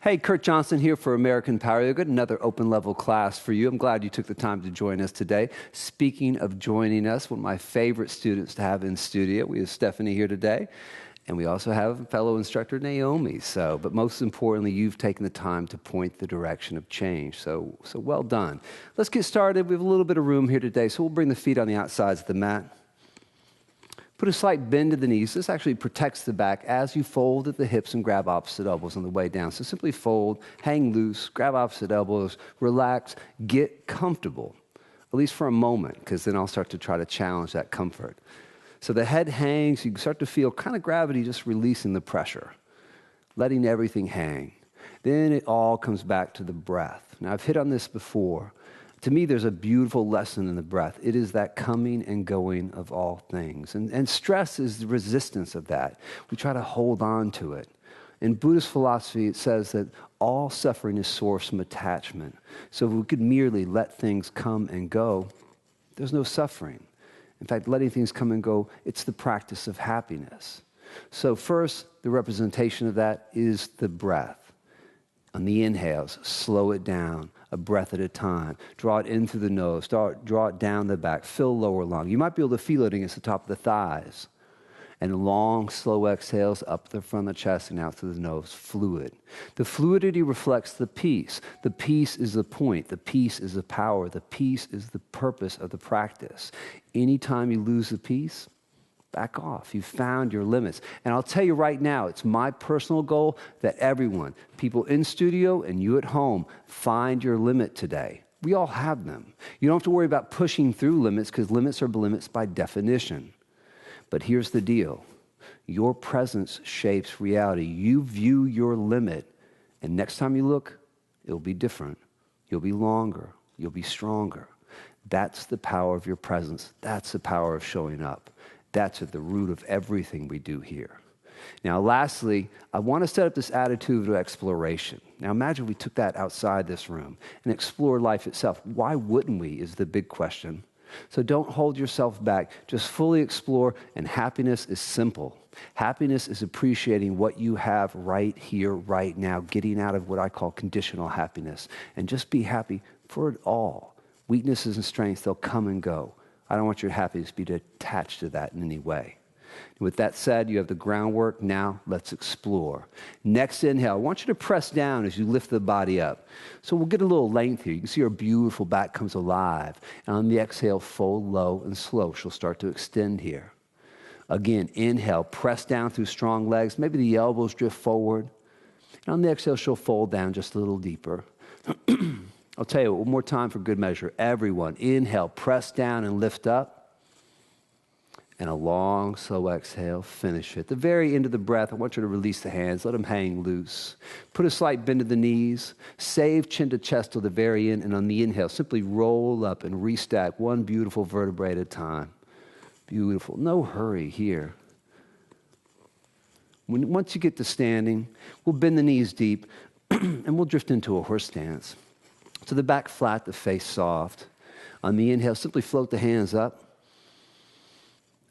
Hey, Kurt Johnson here for American Power Yoga, another open level class for you. I'm glad you took the time to join us today. Speaking of joining us, one of my favorite students to have in studio, we have Stephanie here today, and we also have fellow instructor Naomi. But most importantly, you've taken the time to point the direction of change. So well done. Let's get started. We have a little bit of room here today, so we'll bring the feet on the outsides of the mat. Put a slight bend to the knees. This actually protects the back as you fold at the hips and grab opposite elbows on the way down. So simply fold, hang loose, grab opposite elbows, relax, get comfortable, at least for a moment, because then I'll start to try to challenge that comfort. So the head hangs. You can start to feel kind of gravity just releasing the pressure, letting everything hang. Then it all comes back to the breath. Now, I've hit on this before. To me, there's a beautiful lesson in the breath. It is that coming and going of all things. And stress is the resistance of that. We try to hold on to it. In Buddhist philosophy, it says that all suffering is sourced from attachment. So if we could merely let things come and go, there's no suffering. In fact, letting things come and go, it's the practice of happiness. So first, the representation of that is the breath. On the inhales, slow it down, a breath at a time. Draw it in through the nose, draw it down the back, fill lower lung. You might be able to feel it against the top of the thighs. And long, slow exhales up the front of the chest and out through the nose, fluid. The fluidity reflects the peace. The peace is the point. The peace is the power. The peace is the purpose of the practice. Anytime you lose the peace, back off. You've found your limits. And I'll tell you right now, it's my personal goal that everyone, people in studio and you at home, find your limit today. We all have them. You don't have to worry about pushing through limits because limits are limits by definition. But here's the deal. Your presence shapes reality. You view your limit, and next time you look, it'll be different. You'll be longer. You'll be stronger. That's the power of your presence. That's the power of showing up. That's at the root of everything we do here. Now, lastly, I want to set up this attitude of exploration. Now, imagine we took that outside this room and explored life itself. Why wouldn't we is the big question. So don't hold yourself back. Just fully explore, and happiness is simple. Happiness is appreciating what you have right here, right now, getting out of what I call conditional happiness, and just be happy for it all. Weaknesses and strengths, they'll come and go. I don't want your happiness to be attached to that in any way. With that said, you have the groundwork. Now let's explore. Next inhale, I want you to press down as you lift the body up. So we'll get a little length here. You can see our beautiful back comes alive. And on the exhale, fold low and slow. She'll start to extend here. Again, inhale, press down through strong legs. Maybe the elbows drift forward. And on the exhale, she'll fold down just a little deeper. I'll tell you one more time for good measure. Everyone, inhale, press down and lift up. And a long, slow exhale, finish it. At the very end of the breath, I want you to release the hands. Let them hang loose. Put a slight bend to the knees. Save chin to chest till the very end. And on the inhale, simply roll up and restack one beautiful vertebrae at a time. Beautiful. No hurry here. Once you get to standing, we'll bend the knees deep, and we'll drift into a horse stance. So the back flat, the face soft. On the inhale, simply float the hands up.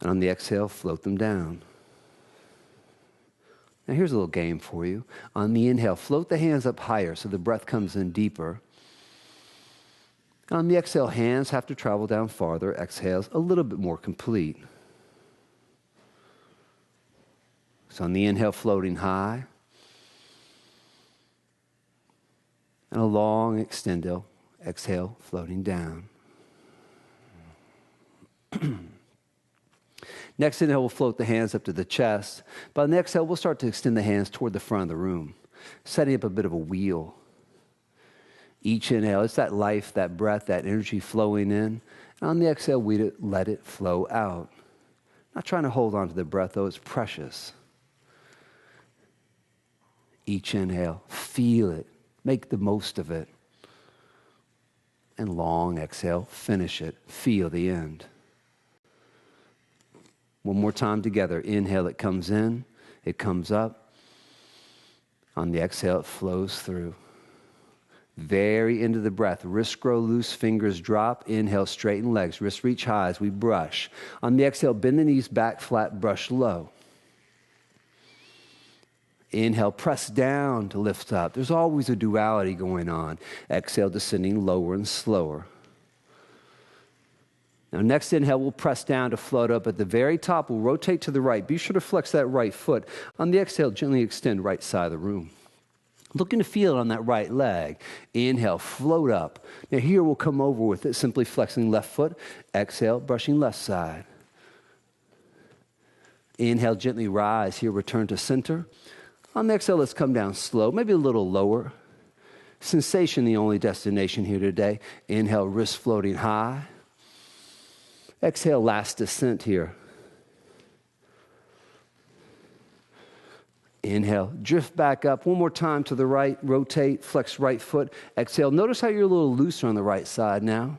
And on the exhale, float them down. Now here's a little game for you. On the inhale, float the hands up higher so the breath comes in deeper. And on the exhale, hands have to travel down farther. Exhales a little bit more complete. So on the inhale, floating high. And a long extendo. Exhale, floating down. Next inhale, we'll float the hands up to the chest. By the exhale, we'll start to extend the hands toward the front of the room, setting up a bit of a wheel. Each inhale, it's that life, that breath, that energy flowing in. And on the exhale, we let it flow out. Not trying to hold on to the breath, though. It's precious. Each inhale, feel it. Make the most of it. And long exhale, finish it. Feel the end. One more time together. Inhale, it comes in, it comes up. On the exhale, it flows through. Very end of the breath. Wrists grow loose, fingers drop. Inhale, straighten legs. Wrists reach high as we brush. On the exhale, bend the knees back flat, brush low. Inhale, press down to lift up. There's always a duality going on. Exhale, descending lower and slower. Now, next inhale, we'll press down to float up. At the very top, we'll rotate to the right. Be sure to flex that right foot. On the exhale, gently extend right side of the room. Looking to feel it on that right leg. Inhale, float up. Now here we'll come over with it, simply flexing left foot. Exhale, brushing left side. Inhale, gently rise. Here, return to center. On the exhale, let's come down slow, maybe a little lower. Sensation, the only destination here today. Inhale, wrist floating high. Exhale, last descent here. Inhale, drift back up. One more time to the right, rotate, flex right foot. Exhale, notice how you're a little looser on the right side now.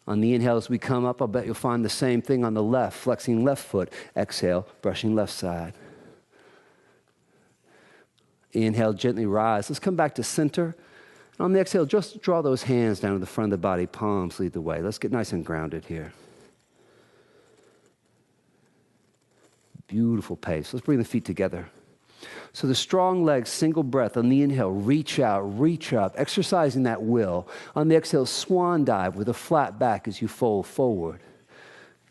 On the inhale, as we come up, I'll bet you'll find the same thing on the left, flexing left foot. Exhale, brushing left side. Inhale, gently rise. Let's come back to center. On the exhale, just draw those hands down to the front of the body. Palms lead the way. Let's get nice and grounded here. Beautiful pace. Let's bring the feet together. So the strong legs, single breath. On the inhale, reach out, reach up, exercising that will. On the exhale, swan dive with a flat back as you fold forward.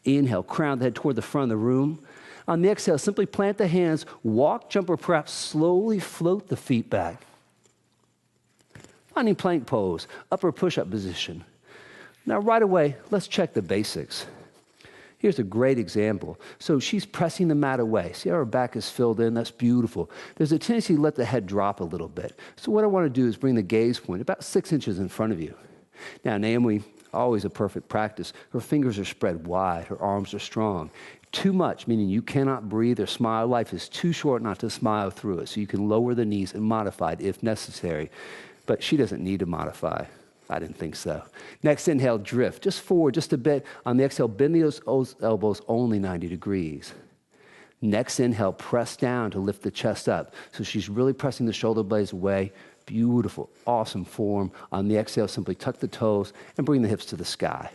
Inhale, crown the head toward the front of the room. On the exhale, simply plant the hands, walk, jump, or perhaps slowly float the feet back. Finding plank pose, upper push-up position. Now right away, let's check the basics. Here's a great example. So she's pressing the mat away. See how her back is filled in? That's beautiful. There's a tendency to let the head drop a little bit. So what I want to do is bring the gaze point about 6 inches in front of you. Now, Naomi, always a perfect practice. Her fingers are spread wide. Her arms are strong. Too much, meaning you cannot breathe or smile. Life is too short not to smile through it. So you can lower the knees and modify it if necessary. But she doesn't need to modify. I didn't think so. Next inhale, drift. Just forward, just a bit. On the exhale, bend those elbows only 90 degrees. Next inhale, press down to lift the chest up. So she's really pressing the shoulder blades away. Beautiful, awesome form. On the exhale, simply tuck the toes and bring the hips to the sky.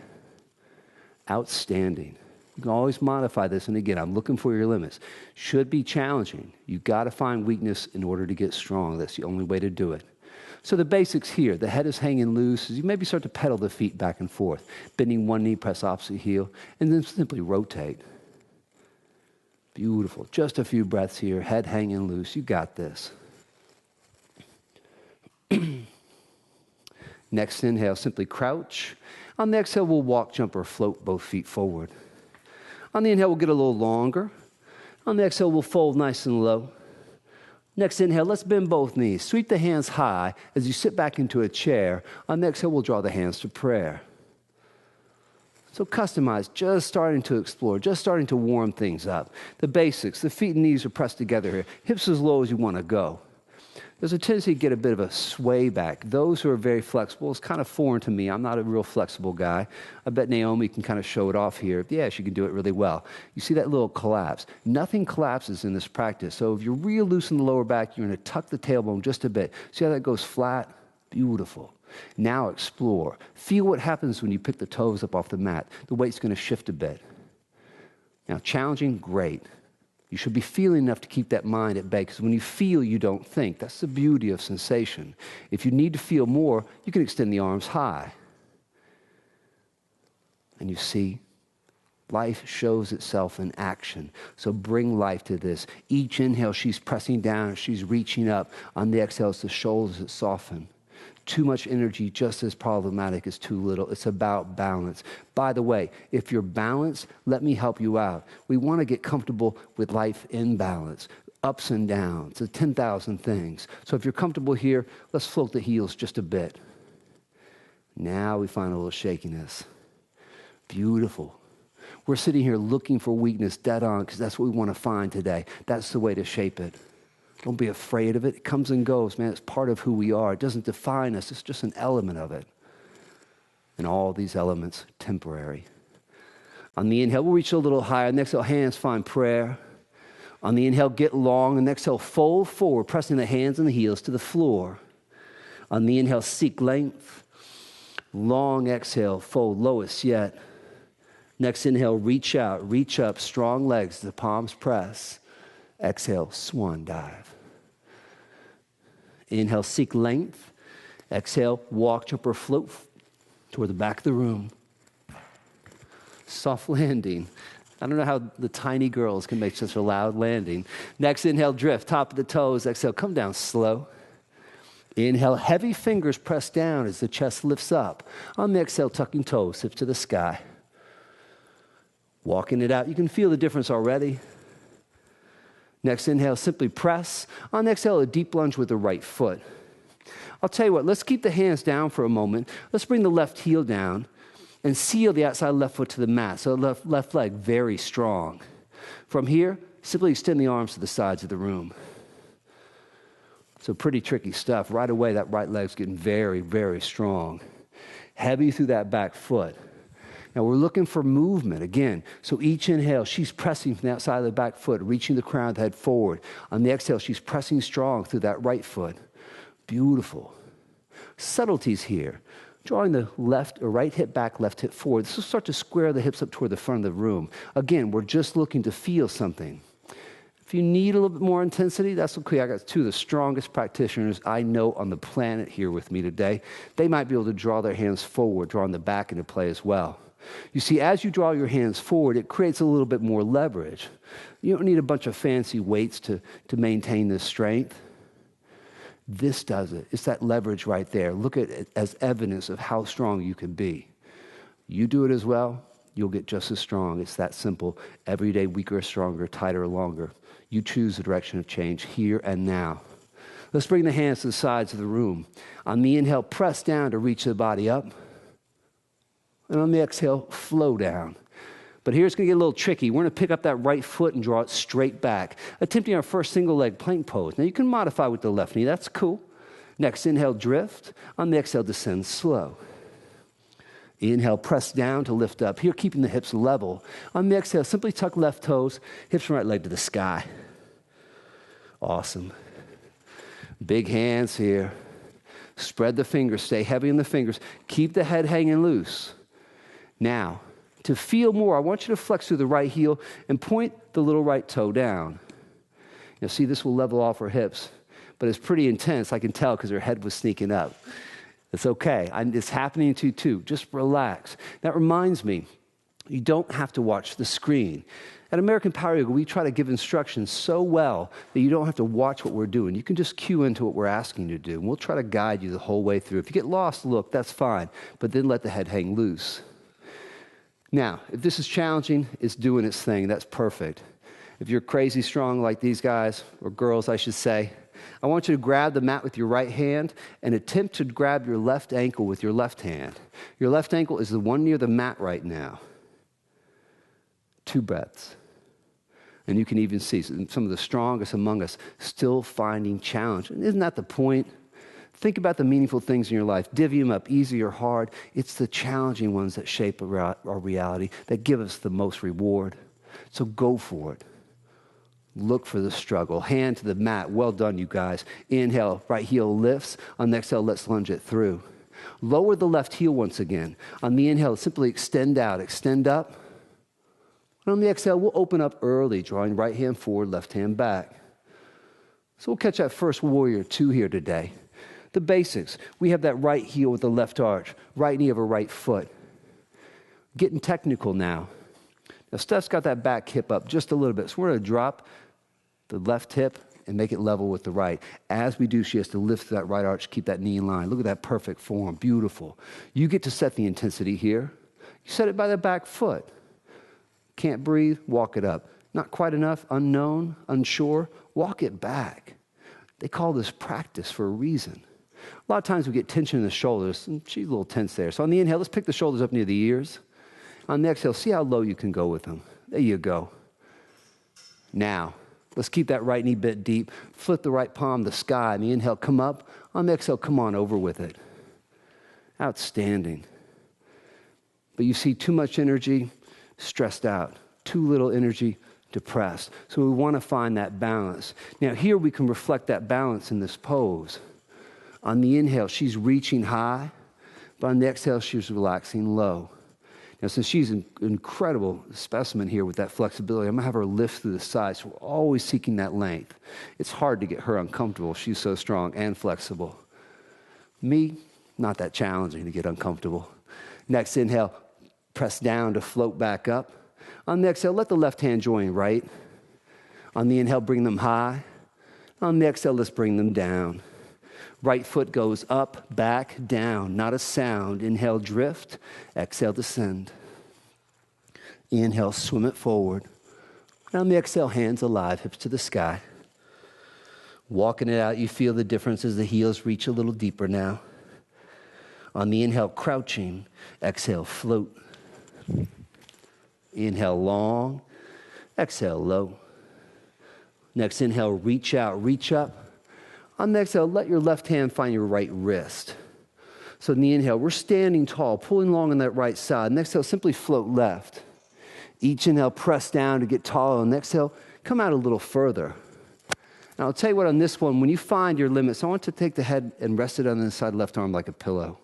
Outstanding. You can always modify this. And again, I'm looking for your limits. Should be challenging. You've got to find weakness in order to get strong. That's the only way to do it. So the basics here, the head is hanging loose. As you maybe start to pedal the feet back and forth, bending one knee, press opposite heel, and then simply rotate. Beautiful. Just a few breaths here, head hanging loose. You got this. Next inhale, simply crouch. On the exhale, we'll walk, jump, or float both feet forward. On the inhale, we'll get a little longer. On the exhale, we'll fold nice and low. Next inhale, let's bend both knees. Sweep the hands high as you sit back into a chair. On the exhale, we'll draw the hands to prayer. So customize, just starting to explore, just starting to warm things up. The basics, the feet and knees are pressed together here. Hips as low as you want to go. There's a tendency to get a bit of a sway back. Those who are very flexible, it's kind of foreign to me. I'm not a real flexible guy. I bet Naomi can kind of show it off here. Yeah, she can do it really well. You see that little collapse. Nothing collapses in this practice. So if you're real loose in the lower back, you're going to tuck the tailbone just a bit. See how that goes flat? Beautiful. Now explore. Feel what happens when you pick the toes up off the mat. The weight's going to shift a bit. Now, challenging, great. You should be feeling enough to keep that mind at bay, because when you feel, you don't think. That's the beauty of sensation. If you need to feel more, you can extend the arms high. And you see, life shows itself in action. So bring life to this. Each inhale, she's pressing down, she's reaching up. On the exhale, it's the shoulders that soften. Too much energy, just as problematic as too little. It's about balance. By the way, if you're balanced, let me help you out. We want to get comfortable with life in balance, ups and downs, the 10,000 things. So if you're comfortable here, let's float the heels just a bit. Now we find a little shakiness. Beautiful. We're sitting here looking for weakness dead on, because that's what we want to find today. That's the way to shape it. Don't be afraid of it. It comes and goes, man. It's part of who we are. It doesn't define us. It's just an element of it. And all these elements, temporary. On the inhale, we'll reach a little higher. On the exhale, hands find prayer. On the inhale, get long. On the exhale, fold forward, pressing the hands and the heels to the floor. On the inhale, seek length. Long exhale, fold lowest yet. Next inhale, reach out, reach up, strong legs, the palms press. Exhale, swan dive. Inhale, seek length. Exhale, walk, jump, or float toward the back of the room. Soft landing. I don't know how the tiny girls can make such a loud landing. Next, inhale, drift, top of the toes. Exhale, come down slow. Inhale, heavy fingers press down as the chest lifts up. On the exhale, tucking toes, hips to the sky. Walking it out. You can feel the difference already. Next, inhale, simply press. On the exhale, a deep lunge with the right foot. I'll tell you what, let's keep the hands down for a moment. Let's bring the left heel down and seal the outside left foot to the mat. So left leg very strong. From here, simply extend the arms to the sides of the room. So pretty tricky stuff. Right away, that right leg's getting very, very strong. Heavy through that back foot. Now we're looking for movement again. So each inhale, she's pressing from the outside of the back foot, reaching the crown of the head forward. On the exhale, she's pressing strong through that right foot. Beautiful. Subtleties here. Drawing the left or right hip back, left hip forward. This will start to square the hips up toward the front of the room. Again, we're just looking to feel something. If you need a little bit more intensity, that's okay. I got two of the strongest practitioners I know on the planet here with me today. They might be able to draw their hands forward, drawing the back into play as well. You see, as you draw your hands forward, it creates a little bit more leverage. You don't need a bunch of fancy weights to maintain this strength. This does it. It's that leverage right there. Look at it as evidence of how strong you can be. You do it as well, you'll get just as strong. It's that simple. Every day, weaker or stronger, tighter or longer. You choose the direction of change here and now. Let's bring the hands to the sides of the room. On the inhale, press down to reach the body up. And on the exhale, flow down. But here it's going to get a little tricky. We're going to pick up that right foot and draw it straight back, attempting our first single leg plank pose. Now you can modify with the left knee. That's cool. Next, inhale, drift. On the exhale, descend slow. Inhale, press down to lift up. Here, keeping the hips level. On the exhale, simply tuck left toes, hips from right leg to the sky. Awesome. Big hands here. Spread the fingers. Stay heavy in the fingers. Keep the head hanging loose. Now, to feel more, I want you to flex through the right heel and point the little right toe down. You'll see this will level off her hips, but it's pretty intense. I can tell because her head was sneaking up. It's okay. It's happening to you too. Just relax. That reminds me, you don't have to watch the screen. At American Power Yoga, we try to give instructions so well that you don't have to watch what we're doing. You can just cue into what we're asking you to do, and we'll try to guide you the whole way through. If you get lost, look, that's fine, but then let the head hang loose. Now, if this is challenging, it's doing its thing. That's perfect. If you're crazy strong like these guys, or girls, I should say, I want you to grab the mat with your right hand and attempt to grab your left ankle with your left hand. Your left ankle is the one near the mat right now. 2 breaths. And you can even see some of the strongest among us still finding challenge. And isn't that the point? Think about the meaningful things in your life. Divvy them up, easy or hard. It's the challenging ones that shape our reality, that give us the most reward. So go for it. Look for the struggle. Hand to the mat. Well done, you guys. Inhale, right heel lifts. On the exhale, let's lunge it through. Lower the left heel once again. On the inhale, simply extend out, extend up. And on the exhale, we'll open up early, drawing right hand forward, left hand back. So we'll catch that first warrior 2 here today. The basics. We have that right heel with the left arch, right knee of a right foot. Getting technical now. Now, Steph's got that back hip up just a little bit. So we're going to drop the left hip and make it level with the right. As we do, she has to lift that right arch, keep that knee in line. Look at that perfect form. Beautiful. You get to set the intensity here. You set it by the back foot. Can't breathe, walk it up. Not quite enough, unknown, unsure, walk it back. They call this practice for a reason. A lot of times we get tension in the shoulders, and she's a little tense there. So on the inhale, let's pick the shoulders up near the ears. On the exhale, see how low you can go with them. There you go. Now, let's keep that right knee bent deep. Flip the right palm to the sky. On the inhale, come up. On the exhale, come on over with it. Outstanding. But you see too much energy, stressed out. Too little energy, depressed. So we want to find that balance. Now here we can reflect that balance in this pose. On the inhale, she's reaching high, but on the exhale, she's relaxing low. Now, since she's an incredible specimen here with that flexibility, I'm going to have her lift through the sides. So we're always seeking that length. It's hard to get her uncomfortable. She's so strong and flexible. Me, not that challenging to get uncomfortable. Next inhale, press down to float back up. On the exhale, let the left hand join right. On the inhale, bring them high. On the exhale, let's bring them down. Right foot goes up, back, down. Not a sound. Inhale, drift. Exhale, descend. Inhale, swim it forward. And on the exhale, hands alive, hips to the sky. Walking it out, you feel the difference as the heels reach a little deeper now. On the inhale, crouching. Exhale, float. Inhale, long. Exhale, low. Next inhale, reach out, reach up. On the exhale, let your left hand find your right wrist. So in the inhale, we're standing tall, pulling long on that right side. Next exhale, simply float left. Each inhale, press down to get taller. And exhale, come out a little further. Now, I'll tell you what, on this one, when you find your limits, I want you to take the head and rest it on the inside left arm like a pillow.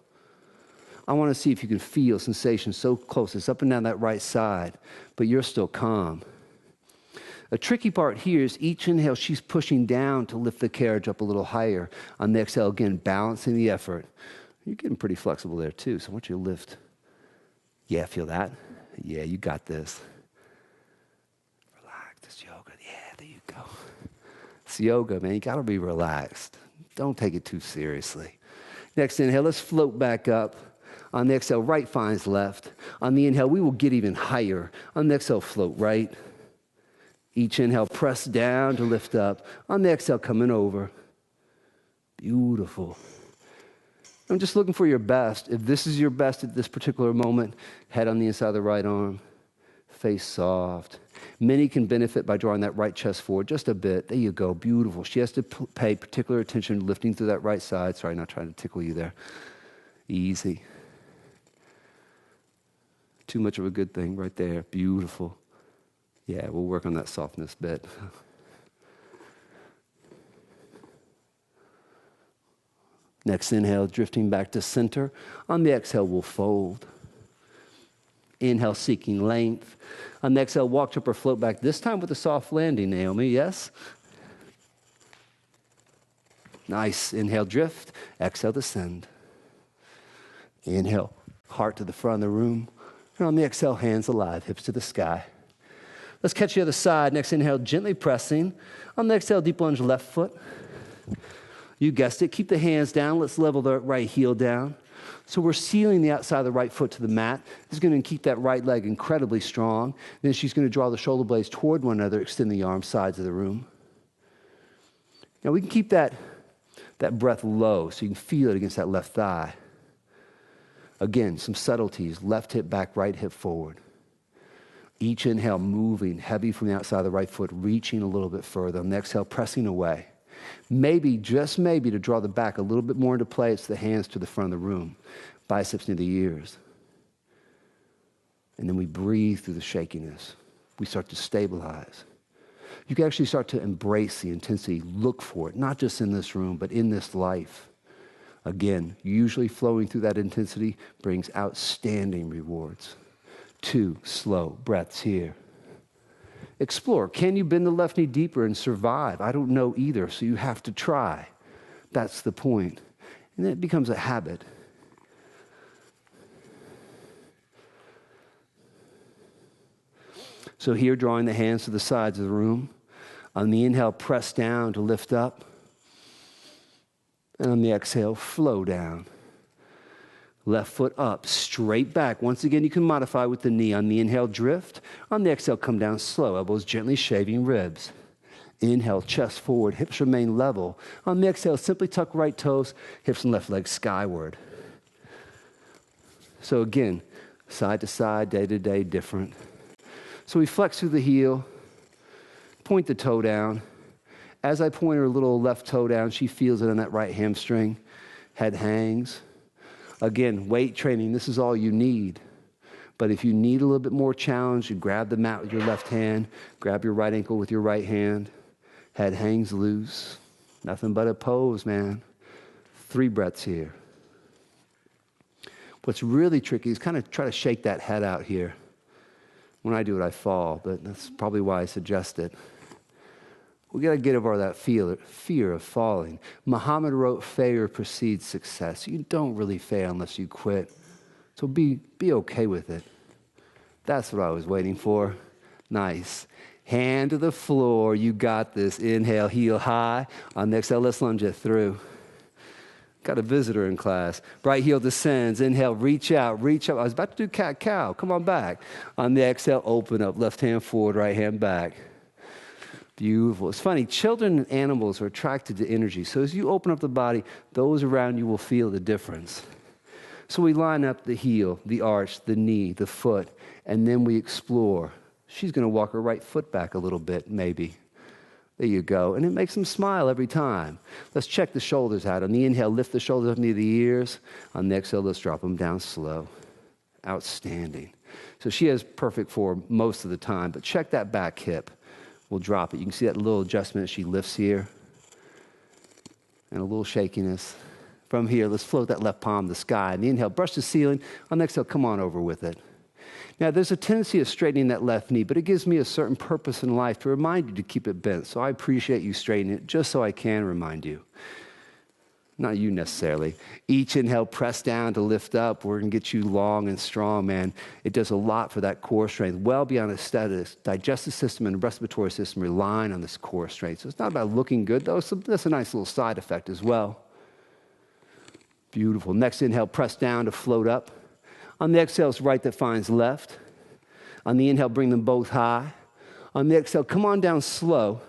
I want to see if you can feel sensation so close. It's up and down that right side, but you're still calm. A tricky part here is each inhale, she's pushing down to lift the carriage up a little higher. On the exhale, again, balancing the effort. You're getting pretty flexible there, too, so I want you to lift. Yeah, feel that? Yeah, you got this. Relax, it's yoga. Yeah, there you go. It's yoga, man. You got to be relaxed. Don't take it too seriously. Next inhale, let's float back up. On the exhale, right finds left. On the inhale, we will get even higher. On the exhale, float right. Each inhale, press down to lift up. On the exhale, coming over. Beautiful. I'm just looking for your best. If this is your best at this particular moment, head on the inside of the right arm, face soft. Many can benefit by drawing that right chest forward just a bit. There you go, beautiful. She has to pay particular attention lifting through that right side. Sorry, not trying to tickle you there. Easy. Too much of a good thing right there, beautiful. Yeah, we'll work on that softness bit. Next inhale, drifting back to center. On the exhale, we'll fold. Inhale, seeking length. On the exhale, walk up or float back, this time with a soft landing, Naomi, yes? Nice. Inhale, drift. Exhale, descend. Inhale, heart to the front of the room. And on the exhale, hands alive, hips to the sky. Let's catch the other side. Next inhale, gently pressing. On the exhale, deep lunge, left foot. You guessed it. Keep the hands down. Let's level the right heel down. So we're sealing the outside of the right foot to the mat. This is going to keep that right leg incredibly strong. Then she's going to draw the shoulder blades toward one another, extend the arm sides of the room. Now we can keep that breath low so you can feel it against that left thigh. Again, some subtleties. Left hip back, right hip forward. Each inhale moving, heavy from the outside of the right foot, reaching a little bit further. On the exhale, pressing away. Maybe, just maybe, to draw the back a little bit more into play, it's the hands to the front of the room. Biceps near the ears. And then we breathe through the shakiness. We start to stabilize. You can actually start to embrace the intensity, look for it, not just in this room, but in this life. Again, usually flowing through that intensity brings outstanding rewards. 2 slow breaths here. Explore. Can you bend the left knee deeper and survive? I don't know either, so you have to try. That's the point. And then it becomes a habit. So here, drawing the hands to the sides of the room. On the inhale, press down to lift up. And on the exhale, flow down. Left foot up, straight back. Once again, you can modify with the knee. On the inhale, drift. On the exhale, come down slow. Elbows gently shaving ribs. Inhale, chest forward, hips remain level. On the exhale, simply tuck right toes, hips and left leg skyward. So again, side to side, day to day, different. So we flex through the heel, point the toe down. As I point her little left toe down, she feels it on that right hamstring. Head hangs. Again, weight training, this is all you need. But if you need a little bit more challenge, you grab the mat with your left hand, grab your right ankle with your right hand. Head hangs loose. Nothing but a pose, man. 3 breaths here. What's really tricky is kind of try to shake that head out here. When I do it, I fall, but that's probably why I suggest it. We got to get over that fear of falling. Muhammad wrote, failure precedes success. You don't really fail unless you quit. So be okay with it. That's what I was waiting for. Nice. Hand to the floor. You got this. Inhale, heel high. On the exhale, let's lunge it through. Got a visitor in class. Right heel descends. Inhale, reach out, reach up. I was about to do cat-cow. Come on back. On the exhale, open up. Left hand forward, right hand back. Beautiful. It's funny, children and animals are attracted to energy. So as you open up the body, those around you will feel the difference. So we line up the heel, the arch, the knee, the foot, and then we explore. She's going to walk her right foot back a little bit, maybe. There you go. And it makes them smile every time. Let's check the shoulders out. On the inhale, lift the shoulders up near the ears. On the exhale, let's drop them down slow. Outstanding. So she has perfect form most of the time, but check that back hip. We'll drop it. You can see that little adjustment as she lifts here. And a little shakiness. From here, let's float that left palm to the sky. On the inhale, brush the ceiling. On the exhale, come on over with it. Now, there's a tendency of straightening that left knee, but it gives me a certain purpose in life to remind you to keep it bent. So I appreciate you straightening it just so I can remind you. Not you necessarily. Each inhale, press down to lift up. We're going to get you long and strong, man. It does a lot for that core strength, well beyond aesthetics. Digestive system and respiratory system relying on this core strength. So it's not about looking good, though. That's a nice little side effect as well. Beautiful. Next inhale, press down to float up. On the exhale, it's right that finds left. On the inhale, bring them both high. On the exhale, come on down slow.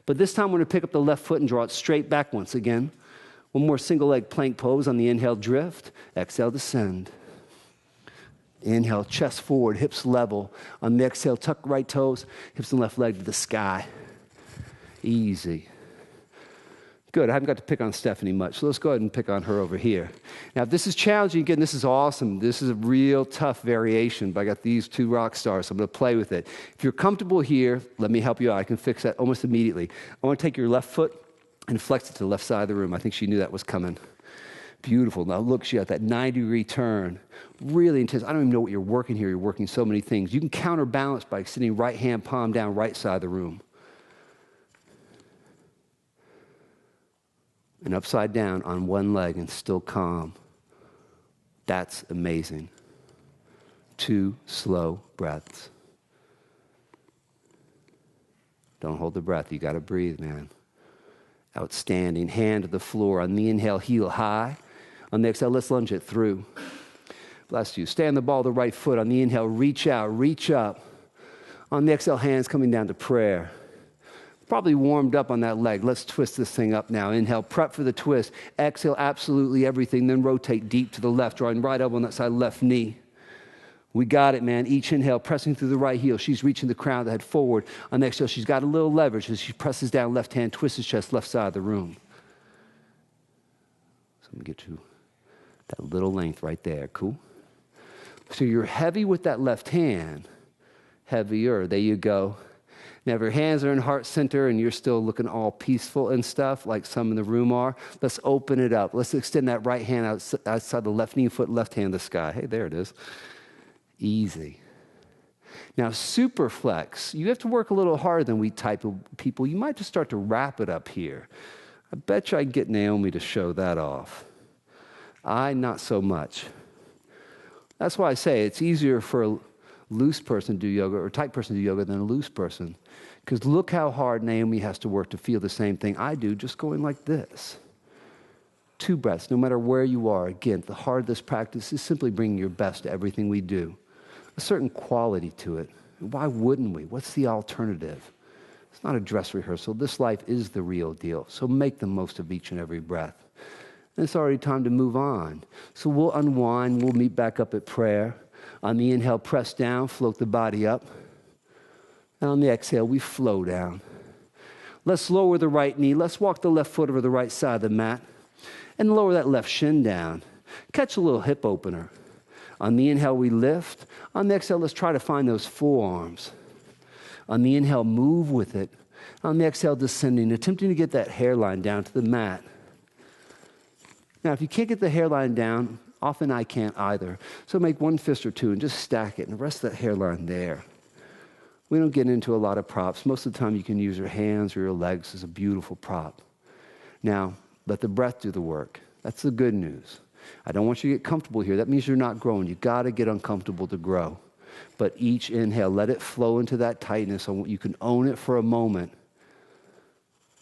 But this time, we're going to pick up the left foot and draw it straight back once again. One more single leg plank pose. On the inhale, drift. Exhale, descend. Inhale, chest forward, hips level. On the exhale, tuck right toes, hips and left leg to the sky. Easy. Good. I haven't got to pick on Stephanie much, so let's go ahead and pick on her over here. Now, if this is challenging, again, this is awesome. This is a real tough variation, but I got these two rock stars, so I'm going to play with it. If you're comfortable here, let me help you out. I can fix that almost immediately. I want to take your left foot and flex it to the left side of the room. I think she knew that was coming. Beautiful. Now look, she got that 90-degree turn. Really intense. I don't even know what you're working here. You're working so many things. You can counterbalance by sitting right hand palm down, right side of the room. And upside down on one leg and still calm. That's amazing. 2 slow breaths. Don't hold the breath. You got to breathe, man. Outstanding. Hand to the floor. On the inhale, heel high. On the exhale, let's lunge it through. Bless you. Stay on the ball of the right foot. On the inhale, reach out, reach up. On the exhale, hands coming down to prayer. Probably warmed up on that leg. Let's twist this thing up now. Inhale, prep for the twist. Exhale, absolutely everything. Then rotate deep to the left, drawing right elbow on that side, left knee. We got it, man. Each inhale, pressing through the right heel. She's reaching the crown of the head forward. On the exhale, she's got a little leverage as she presses down left hand, twists his chest, left side of the room. So I'm going to get you that little length right there. Cool? So you're heavy with that left hand. Heavier. There you go. Now, if your hands are in heart center and you're still looking all peaceful and stuff, like some in the room are, let's open it up. Let's extend that right hand outside the left knee, foot, left hand to the sky. Hey, there it is. Easy. Now, super flex, you have to work a little harder than we type of people. You might just start to wrap it up here. I bet you I can get Naomi to show that off. Not so much. That's why I say it's easier for a loose person to do yoga or a tight person to do yoga than a loose person. Because look how hard Naomi has to work to feel the same thing I do, just going like this. 2 breaths, no matter where you are. Again, the heart of this practice is simply bringing your best to everything we do. A certain quality to it. Why wouldn't we? What's the alternative? It's not a dress rehearsal. This life is the real deal. So make the most of each and every breath. And it's already time to move on. So we'll unwind. We'll meet back up at prayer. On the inhale, press down, float the body up. And on the exhale, we flow down. Let's lower the right knee. Let's walk the left foot over the right side of the mat. And lower that left shin down. Catch a little hip opener. On the inhale, we lift. On the exhale, let's try to find those forearms. On the inhale, move with it. On the exhale, descending, attempting to get that hairline down to the mat. Now, if you can't get the hairline down, Often I can't either. So make one fist or two and just stack it and the rest of that hairline there. We don't get into a lot of props. Most of the time you can use your hands or your legs as a beautiful prop. Now, let the breath do the work. That's the good news. I don't want you to get comfortable here. That means you're not growing. You've got to get uncomfortable to grow. But each inhale, let it flow into that tightness. So you can own it for a moment.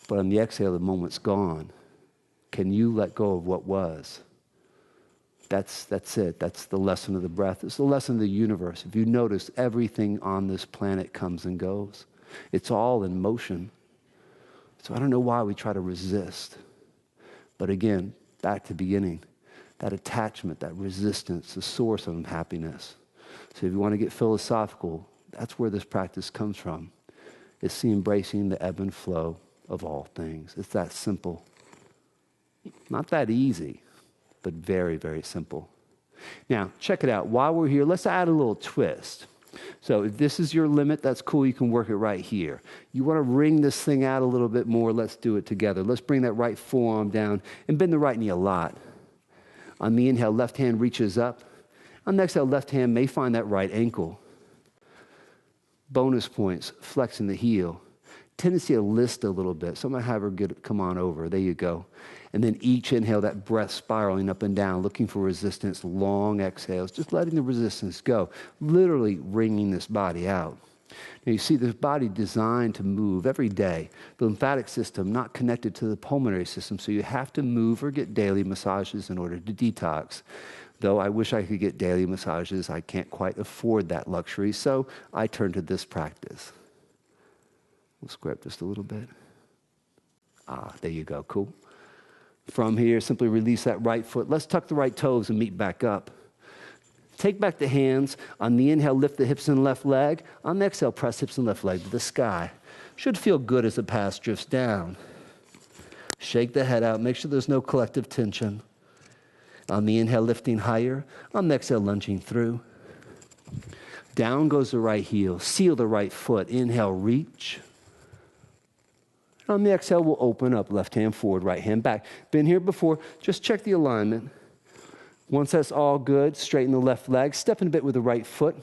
But on the exhale, the moment's gone. Can you let go of what was? That's it. That's the lesson of the breath. It's the lesson of the universe. If you notice, everything on this planet comes and goes. It's all in motion. So I don't know why we try to resist. But again, back to the beginning, that attachment, that resistance, the source of unhappiness. So if you want to get philosophical, that's where this practice comes from. It's the embracing the ebb and flow of all things. It's that simple. Not that easy, but very, very simple. Now, check it out. While we're here, let's add a little twist. So if this is your limit, that's cool. You can work it right here. You want to wring this thing out a little bit more, let's do it together. Let's bring that right forearm down and bend the right knee a lot. On the inhale, left hand reaches up. On the exhale, left hand may find that right ankle. Bonus points, flexing the heel. Tendency to list a little bit. So I'm going to have her come on over. There you go. And then each inhale, that breath spiraling up and down, looking for resistance, long exhales, just letting the resistance go, literally wringing this body out. Now you see this body designed to move every day. The lymphatic system not connected to the pulmonary system, so you have to move or get daily massages in order to detox. Though I wish I could get daily massages, I can't quite afford that luxury, so I turn to this practice. We'll square up just a little bit. There you go, cool. From here, simply release that right foot. Let's tuck the right toes and meet back up. Take back the hands. On the inhale, lift the hips and left leg. On the exhale, press hips and left leg to the sky. Should feel good as the pass drifts down. Shake the head out. Make sure there's no collective tension. On the inhale, lifting higher. On the exhale, lunging through. Down goes the right heel. Seal the right foot. Inhale, reach. On the exhale, we'll open up. Left hand forward, right hand back. Been here before. Just check the alignment. Once that's all good, straighten the left leg. Step in a bit with the right foot.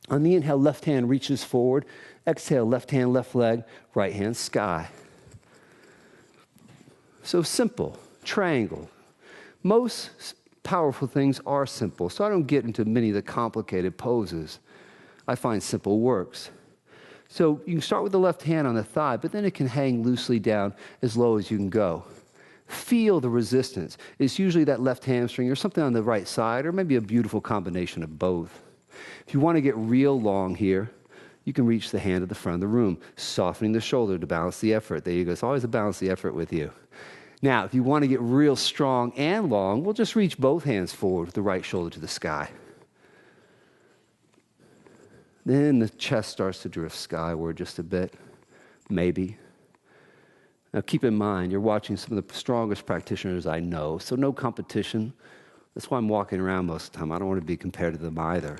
On the inhale, left hand reaches forward. Exhale, left hand, left leg, right hand, sky. So simple. Triangle. Most powerful things are simple, so I don't get into many of the complicated poses. I find simple works. So you can start with the left hand on the thigh, but then it can hang loosely down as low as you can go. Feel the resistance. It's usually that left hamstring or something on the right side, or maybe a beautiful combination of both. If you want to get real long here, you can reach the hand at the front of the room, softening the shoulder to balance the effort. There you go. It's always a balance the effort with you. Now, if you want to get real strong and long, we'll just reach both hands forward with the right shoulder to the sky. Then the chest starts to drift skyward just a bit, maybe. Now keep in mind, you're watching some of the strongest practitioners I know, so no competition. That's why I'm walking around most of the time. I don't want to be compared to them either.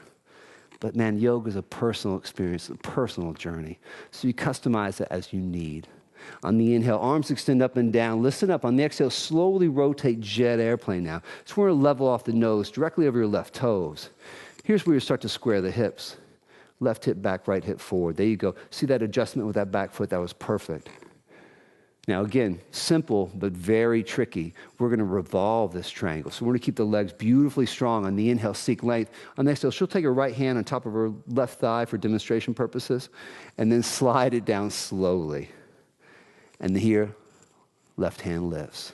But man, yoga is a personal experience, a personal journey. So you customize it as you need. On the inhale, arms extend up and down. Listen up. On the exhale, slowly rotate jet airplane now. So we're going to level off the nose directly over your left toes. Here's where you start to square the hips. Left hip back, right hip forward. There you go. See that adjustment with that back foot? That was perfect. Now again, simple but very tricky. We're going to revolve this triangle. So we're going to keep the legs beautifully strong. On the inhale, seek length. On the exhale, she'll take her right hand on top of her left thigh for demonstration purposes, and then slide it down slowly. And here, left hand lifts.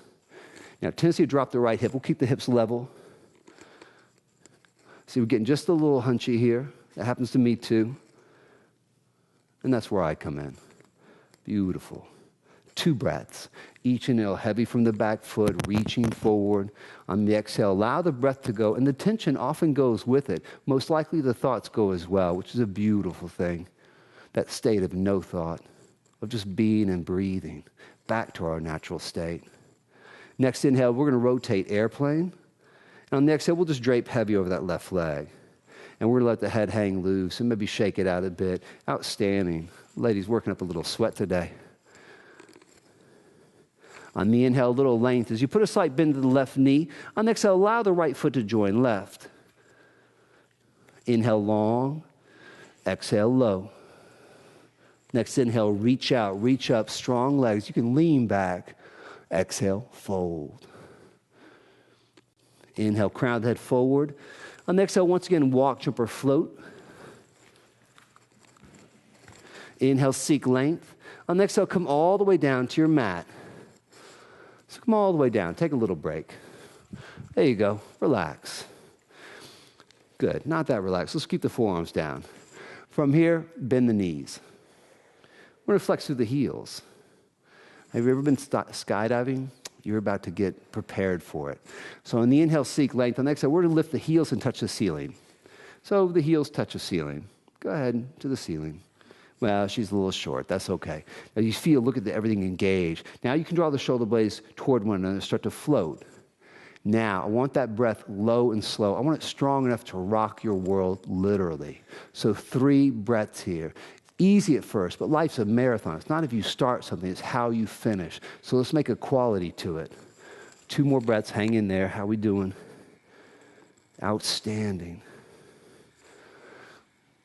Now, tendency to drop the right hip. We'll keep the hips level. See, we're getting just a little hunchy here. That happens to me too. And that's where I come in. Beautiful. 2 breaths. Each inhale, heavy from the back foot, reaching forward. On the exhale, allow the breath to go, and the tension often goes with it. Most likely the thoughts go as well, which is a beautiful thing. That state of no thought, of just being and breathing, back to our natural state. Next inhale, we're going to rotate airplane. And on the exhale, we'll just drape heavy over that left leg. And we're going to let the head hang loose and maybe shake it out a bit. Outstanding. Ladies, working up a little sweat today. On the inhale, a little length. As you put a slight bend to the left knee, on the exhale, allow the right foot to join left. Inhale long, exhale low. Next inhale, reach out, reach up, strong legs. You can lean back. Exhale, fold. Inhale, crown the head forward. On the exhale, once again, walk, jump, or float. Inhale, seek length. On the exhale, come all the way down to your mat. So come all the way down. Take a little break. There you go. Relax. Good. Not that relaxed. Let's keep the forearms down. From here, bend the knees. We're going to flex through the heels. Have you ever been skydiving? You're about to get prepared for it. So on the inhale, seek length. On the exhale, we're going to lift the heels and touch the ceiling. So the heels touch the ceiling. Go ahead to the ceiling. Well, she's a little short. That's okay. Now you feel, look at everything engaged. Now you can draw the shoulder blades toward one another and start to float. Now, I want that breath low and slow. I want it strong enough to rock your world, literally. So 3 breaths here. Easy at first, but life's a marathon. It's not if you start something, it's how you finish. So let's make a quality to it. 2 more breaths. Hang in there. How we doing? Outstanding.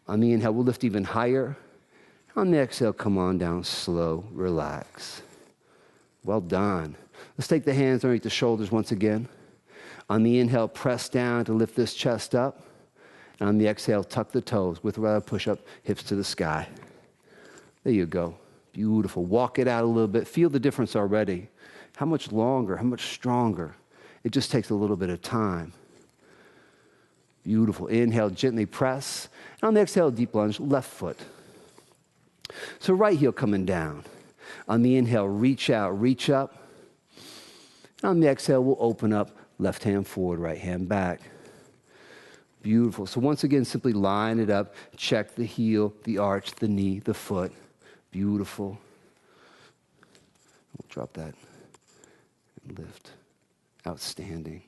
On the inhale, we'll lift even higher. On the exhale, come on down, slow, relax. Well done. Let's take the hands underneath the shoulders once again. On the inhale, press down to lift this chest up. And on the exhale, tuck the toes with a push-up, hips to the sky. There you go. Beautiful. Walk it out a little bit. Feel the difference already. How much longer, how much stronger. It just takes a little bit of time. Beautiful. Inhale, gently press. And on the exhale, deep lunge, left foot. So right heel coming down. On the inhale, reach out, reach up. On the exhale, we'll open up, left hand forward, right hand back. Beautiful. So once again, simply line it up. Check the heel, the arch, the knee, the foot. Beautiful. We'll drop that and lift. Outstanding.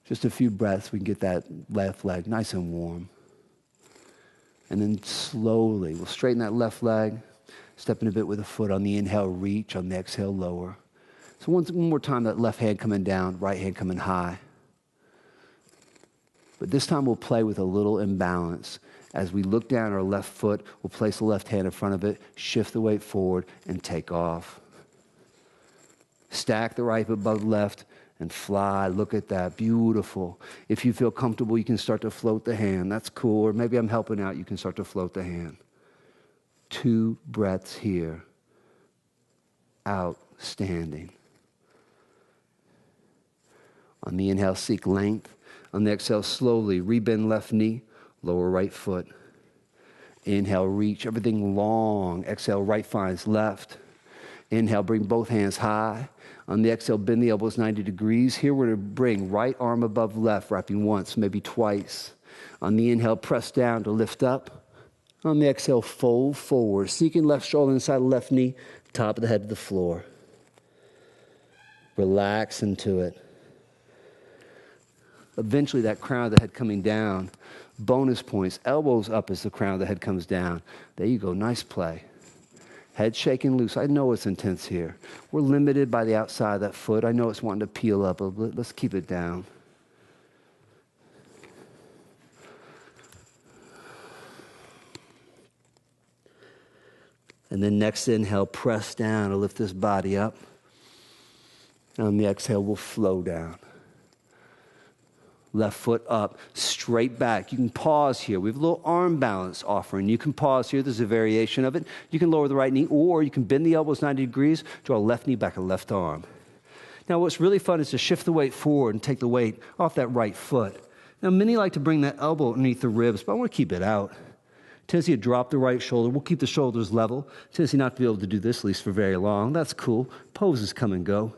Just a few breaths, we can get that left leg nice and warm. And then slowly, we'll straighten that left leg, stepping a bit with the foot. On the inhale, reach. On the exhale, lower. So one more time, that left hand coming down, right hand coming high. But this time we'll play with a little imbalance. As we look down our left foot, we'll place the left hand in front of it, shift the weight forward, and take off. Stack the right above left and fly. Look at that. Beautiful. If you feel comfortable, you can start to float the hand. That's cool. Or maybe I'm helping out. You can start to float the hand. 2 breaths here. Outstanding. On the inhale, seek length. On the exhale, slowly rebend left knee, lower right foot. Inhale, reach. Everything long. Exhale, right finds left. Inhale, bring both hands high. On the exhale, bend the elbows 90 degrees. Here we're going to bring right arm above left, wrapping once, maybe twice. On the inhale, press down to lift up. On the exhale, fold forward. Seeking left shoulder inside the left knee, top of the head to the floor. Relax into it. Eventually, that crown of the head coming down. Bonus points, elbows up as the crown of the head comes down. There you go, nice play. Head shaking loose. I know it's intense here. We're limited by the outside of that foot. I know it's wanting to peel up, but let's keep it down. And then next inhale, press down to lift this body up. And on the exhale, we'll flow down. Left foot up, straight back. You can pause here. We have a little arm balance offering. You can pause here. There's a variation of it. You can lower the right knee, or you can bend the elbows 90 degrees, draw left knee back, a left arm. Now, what's really fun is to shift the weight forward and take the weight off that right foot. Now, many like to bring that elbow underneath the ribs, but I want to keep it out. Tendency to drop the right shoulder. We'll keep the shoulders level. Tendency not to be able to do this, at least for very long. That's cool. Poses come and go.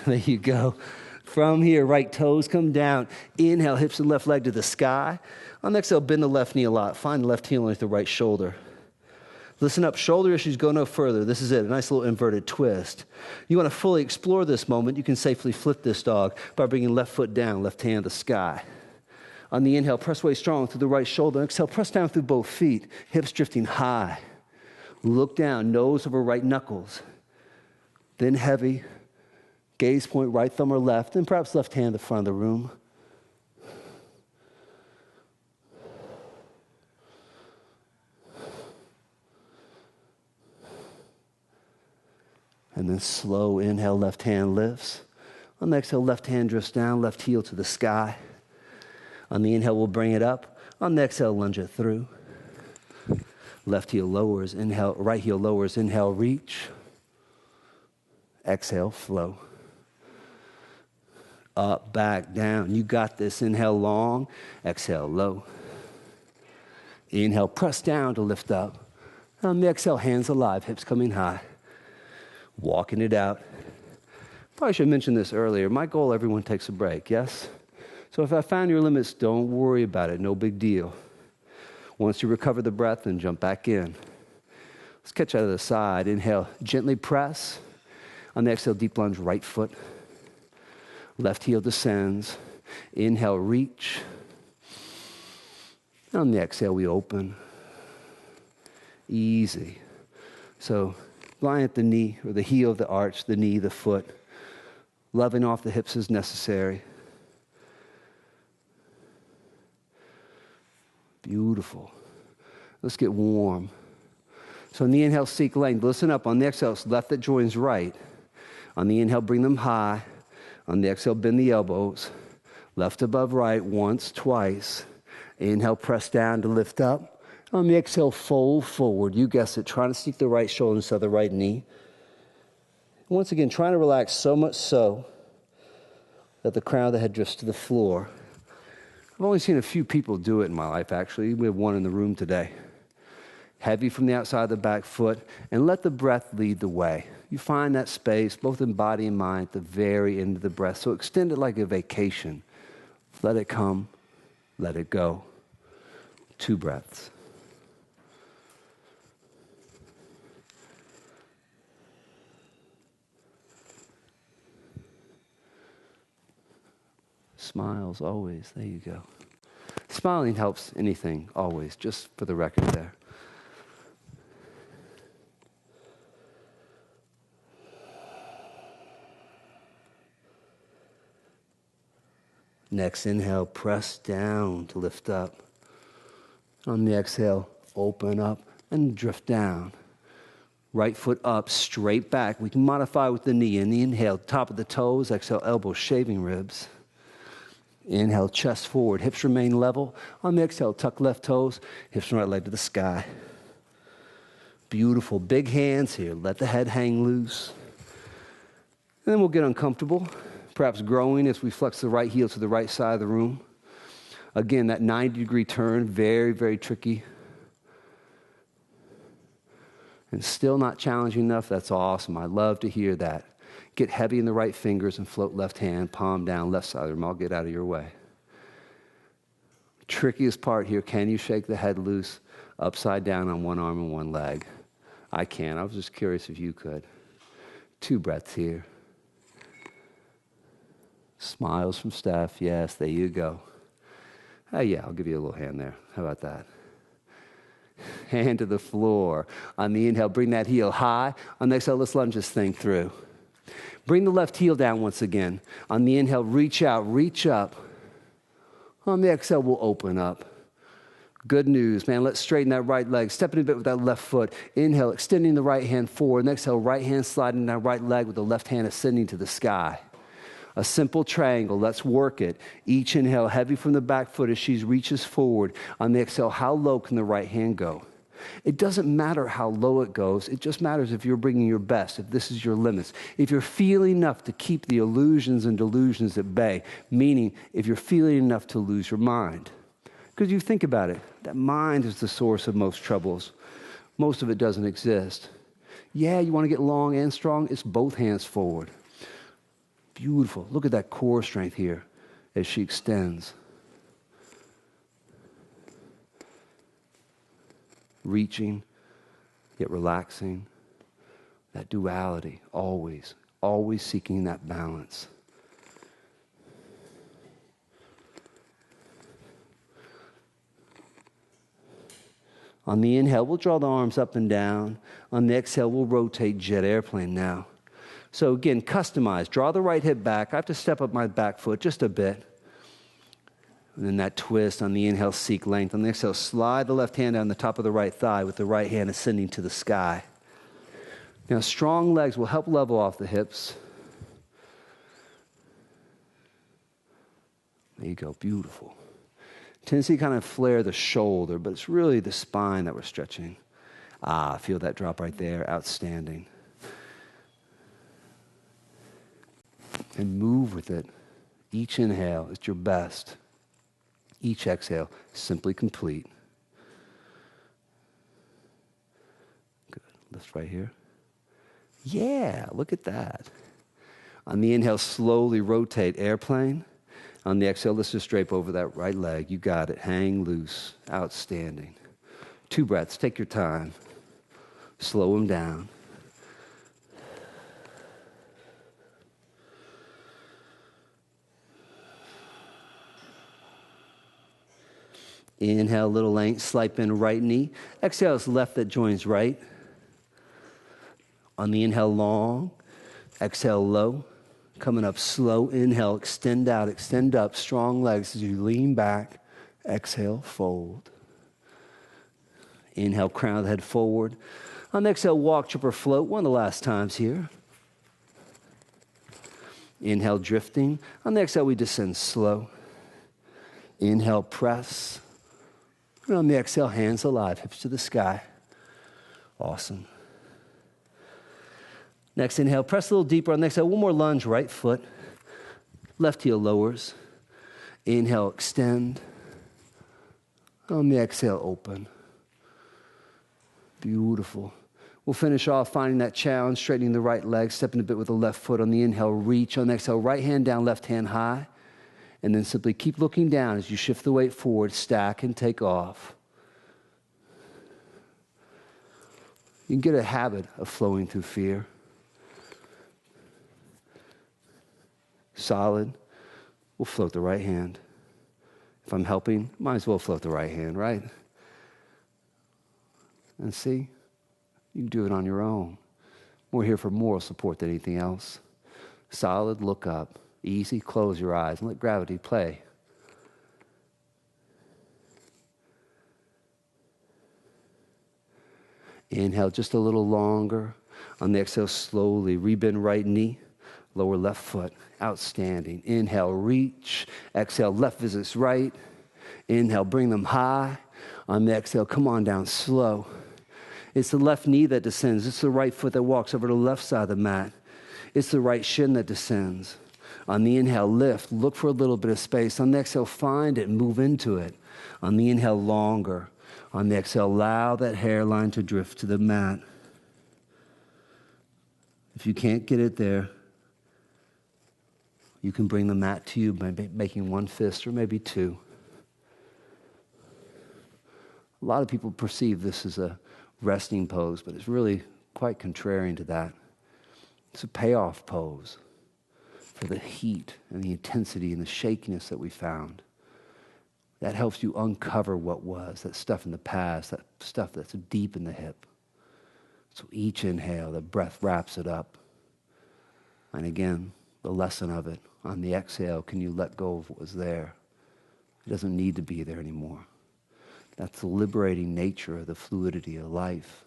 There you go. From here, right toes come down. Inhale, hips and left leg to the sky. On the exhale, bend the left knee a lot. Find the left heel underneath the right shoulder. Listen up. Shoulder issues go no further. This is it. A nice little inverted twist. You want to fully explore this moment. You can safely flip this dog by bringing left foot down, left hand to the sky. On the inhale, press away strong through the right shoulder. Exhale, press down through both feet, hips drifting high. Look down, nose over right knuckles. Then heavy, gaze point right thumb or left, and perhaps left hand at the front of the room. And then slow inhale, left hand lifts. On the exhale, left hand drifts down, left heel to the sky. On the inhale, we'll bring it up. On the exhale, lunge it through. Left heel lowers, inhale, right heel lowers, inhale, reach. Exhale, flow. Up, back, down. You got this. Inhale, long. Exhale, low. Inhale, press down to lift up. On the exhale, hands alive, hips coming high. Walking it out. Probably should have mentioned this earlier. My goal, everyone takes a break, yes? So if I found your limits, don't worry about it. No big deal. Once you recover the breath, then jump back in. Let's catch out of the side. Inhale, gently press. On the exhale, deep lunge, right foot. Left heel descends. Inhale, reach. On the exhale, we open. Easy. So lying at the knee, or the heel of the arch, the knee, the foot. Loving off the hips as necessary. Beautiful. Let's get warm. So on the inhale, seek length. Listen up. On the exhale, left that joins right. On the inhale, bring them high. On the exhale, bend the elbows. Left above right, once, twice. Inhale, press down to lift up. On the exhale, fold forward. You guessed it. Trying to sneak the right shoulder instead of the right knee. Once again, trying to relax so much so that the crown of the head drifts to the floor. I've only seen a few people do it in my life, actually. We have one in the room today. Heavy from the outside of the back foot, and let the breath lead the way. You find that space, both in body and mind, at the very end of the breath. So extend it like a vacation. Let it come, let it go. 2 breaths. Smiles always. There you go. Smiling helps anything, always, just for the record there. Next inhale, press down to lift up. On the exhale, open up and drift down. Right foot up, straight back. We can modify with the knee. In the inhale, top of the toes. Exhale, elbows, shaving ribs. Inhale, chest forward, hips remain level. On the exhale, tuck left toes, hips and right leg to the sky. Beautiful. Big hands here. Let the head hang loose. And then we'll get uncomfortable, perhaps growing as we flex the right heel to the right side of the room. Again, that 90-degree turn, very, very tricky. And still not challenging enough? That's awesome. I love to hear that. Get heavy in the right fingers and float left hand, palm down, left side of the room. I'll get out of your way. Trickiest part here, can you shake the head loose, upside down on one arm and one leg? I can. I was just curious if you could. 2 breaths here. Smiles from Steph. Yes, there you go. Oh, yeah, I'll give you a little hand there. How about that? Hand to the floor. On the inhale, bring that heel high. On the exhale, let's lunge this thing through. Bring the left heel down once again. On the inhale, reach out, reach up. On the exhale, we'll open up. Good news, man. Let's straighten that right leg. Step in a bit with that left foot. Inhale, extending the right hand forward. And exhale, right hand sliding that right leg with the left hand ascending to the sky. A simple triangle. Let's work it. Each inhale, heavy from the back foot as she reaches forward. On the exhale, how low can the right hand go? It doesn't matter how low it goes. It just matters if you're bringing your best, if this is your limits. If you're feeling enough to keep the illusions and delusions at bay, meaning if you're feeling enough to lose your mind. Because you think about it, that mind is the source of most troubles. Most of it doesn't exist. Yeah, you want to get long and strong? It's both hands forward. Beautiful. Look at that core strength here as she extends. Reaching, yet relaxing. That duality, always, always seeking that balance. On the inhale, we'll draw the arms up and down. On the exhale, we'll rotate jet airplane now. So again, customize. Draw the right hip back. I have to step up my back foot just a bit. And then that twist on the inhale, seek length. On the exhale, slide the left hand down the top of the right thigh with the right hand ascending to the sky. Now, strong legs will help level off the hips. There you go, beautiful. Tendency to kind of flare the shoulder, but it's really the spine that we're stretching. Feel that drop right there, outstanding. And move with it. Each inhale is your best. Each exhale, simply complete. Good, lift right here. Yeah, look at that. On the inhale, slowly rotate airplane. On the exhale, let's just drape over that right leg. You got it. Hang loose. Outstanding. 2 breaths. Take your time. Slow them down. Inhale, little length. Slide in right knee. Exhale is left that joins right. On the inhale, long. Exhale, low. Coming up slow, inhale, extend out, extend up, strong legs as you lean back. Exhale, fold. Inhale, crown the head forward. On the exhale, walk, trip, or float. One of the last times here. Inhale, drifting. On the exhale, we descend slow. Inhale, press. And on the exhale, hands alive, hips to the sky. Awesome. Next inhale, press a little deeper. On the exhale, one more lunge, right foot. Left heel lowers. Inhale, extend. On the exhale, open. Beautiful. We'll finish off finding that challenge, straightening the right leg, stepping a bit with the left foot. On the inhale, reach. On the exhale, right hand down, left hand high. And then simply keep looking down as you shift the weight forward, stack and take off. You can get a habit of flowing through fear. Solid. We'll float the right hand. If I'm helping, might as well float the right hand, right? And see, you can do it on your own. We're here for moral support than anything else. Solid, look up. Easy, close your eyes and let gravity play. Inhale just a little longer. On the exhale, slowly rebend right knee, lower left foot. Outstanding. Inhale, reach. Exhale, left visits right. Inhale, bring them high. On the exhale, come on down slow. It's the left knee that descends. It's the right foot that walks over to the left side of the mat. It's the right shin that descends. On the inhale, lift. Look for a little bit of space. On the exhale, find it and move into it. On the inhale, longer. On the exhale, allow that hairline to drift to the mat. If you can't get it there, you can bring the mat to you by making one fist or maybe two. A lot of people perceive this as a resting pose, but it's really quite contrarian to that. It's a payoff pose for the heat and the intensity and the shakiness that we found. That helps you uncover what was, that stuff in the past, that stuff that's deep in the hip. So each inhale, the breath wraps it up. And again, the lesson of it, on the exhale, can you let go of what was there? It doesn't need to be there anymore. That's the liberating nature of the fluidity of life.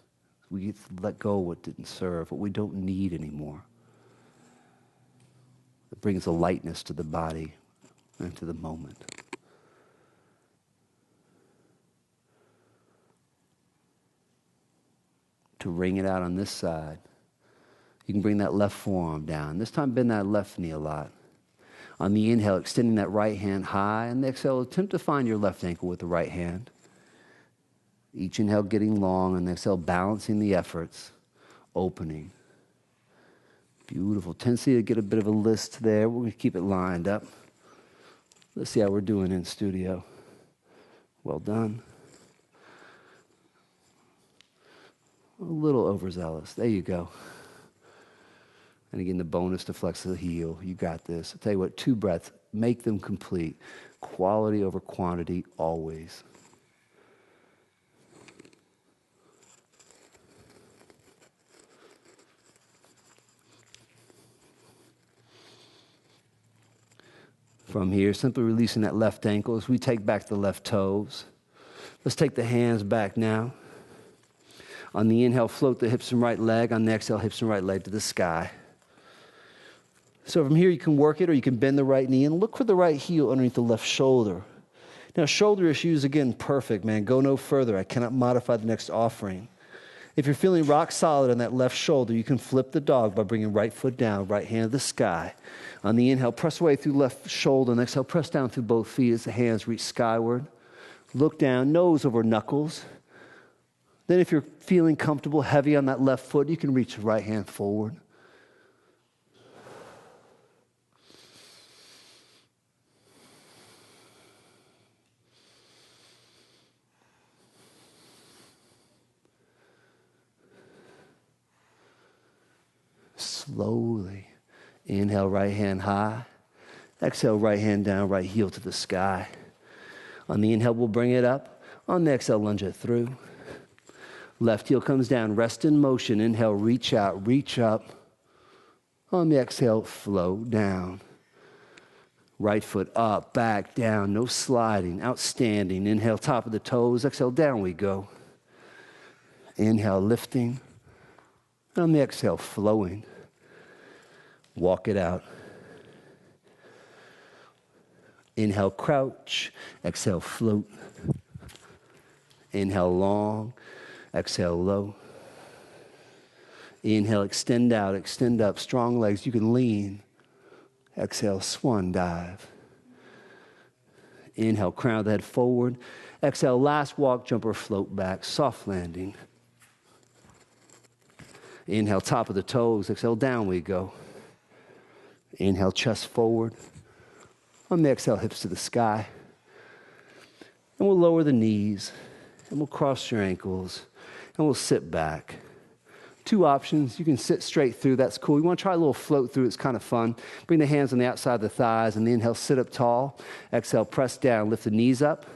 We get to let go of what didn't serve, what we don't need anymore. It brings a lightness to the body and to the moment. To wring it out on this side, you can bring that left forearm down. This time, bend that left knee a lot. On the inhale, extending that right hand high. And the exhale, attempt to find your left ankle with the right hand. Each inhale getting long, and the exhale balancing the efforts, opening. Beautiful. Tendency to get a bit of a list there. We're going to keep it lined up. Let's see how we're doing in studio. Well done. A little overzealous. There you go. And again, the bonus to flex the heel. You got this. I'll tell you what, 2 breaths. Make them complete. Quality over quantity, always. From here, simply releasing that left ankle as we take back the left toes. Let's take the hands back now. On the inhale, float the hips and right leg. On the exhale, hips and right leg to the sky. So from here, you can work it, or you can bend the right knee and look for the right heel underneath the left shoulder. Now, shoulder issues, again, perfect, man. Go no further. I cannot modify the next offering. If you're feeling rock solid on that left shoulder, you can flip the dog by bringing right foot down, right hand to the sky. On the inhale, press away through left shoulder. On the exhale, press down through both feet as the hands reach skyward. Look down, nose over knuckles. Then if you're feeling comfortable, heavy on that left foot, you can reach the right hand forward. Slowly. Inhale, right hand high. Exhale, right hand down, right heel to the sky. On the inhale, we'll bring it up. On the exhale, lunge it through. Left heel comes down, rest in motion. Inhale, reach out, reach up. On the exhale, float down. Right foot up, back, down, no sliding, outstanding. Inhale, top of the toes. Exhale, down we go. Inhale, lifting. On the exhale, flowing. Walk it out. Inhale, crouch. Exhale, float. Inhale, long. Exhale, low. Inhale, extend out, extend up. Strong legs, you can lean. Exhale, swan dive. Inhale, crown the head forward. Exhale, last walk, jump or float back. Soft landing. Inhale, top of the toes. Exhale, down we go. Inhale, chest forward. On the exhale, hips to the sky. And we'll lower the knees. And we'll cross your ankles. And we'll sit back. Two options. You can sit straight through. That's cool. You want to try a little float through. It's kind of fun. Bring the hands on the outside of the thighs. And the inhale, sit up tall. Exhale, press down. Lift the knees up.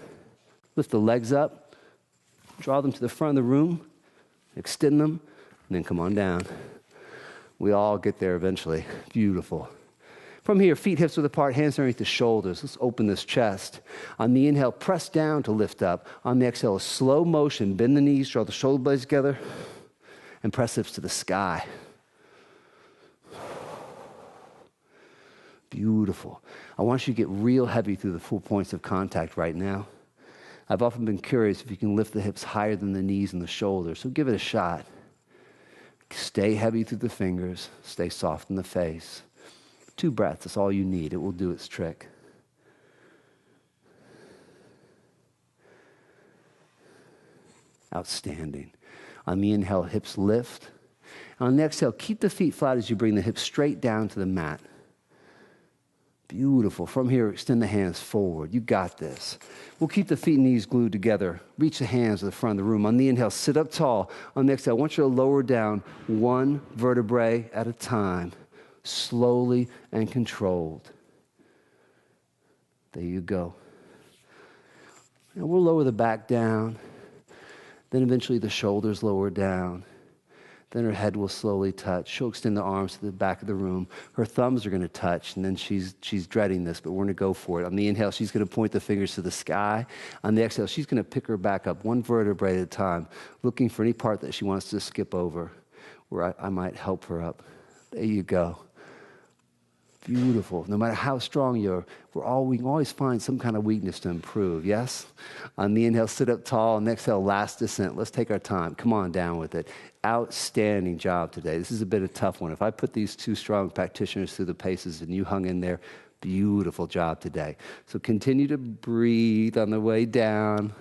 Lift the legs up. Draw them to the front of the room. Extend them. And then come on down. We all get there eventually. Beautiful. From here, feet hips width apart, hands underneath the shoulders. Let's open this chest. On the inhale, press down to lift up. On the exhale, a slow motion. Bend the knees, draw the shoulder blades together, and press hips to the sky. Beautiful. I want you to get real heavy through the 4 points of contact right now. I've often been curious if you can lift the hips higher than the knees and the shoulders, so give it a shot. Stay heavy through the fingers. Stay soft in the face. 2 breaths, that's all you need. It will do its trick. Outstanding. On the inhale, hips lift. On the exhale, keep the feet flat as you bring the hips straight down to the mat. Beautiful. From here, extend the hands forward. You got this. We'll keep the feet and knees glued together. Reach the hands to the front of the room. On the inhale, sit up tall. On the exhale, I want you to lower down 1 vertebrae at a time. Slowly and controlled. There you go. And we'll lower the back down. Then eventually the shoulders lower down. Then her head will slowly touch. She'll extend the arms to the back of the room. Her thumbs are going to touch, and then she's dreading this, but we're going to go for it. On the inhale, she's going to point the fingers to the sky. On the exhale, she's going to pick her back up 1 vertebrae at a time, looking for any part that she wants to skip over, where I might help her up. There you go. Beautiful. No matter how strong you are, we can always find some kind of weakness to improve, yes? On the inhale, sit up tall. On the exhale, last descent. Let's take our time. Come on down with it. Outstanding job today. This has been a tough one. If I put these 2 strong practitioners through the paces and you hung in there, beautiful job today. So continue to breathe on the way down.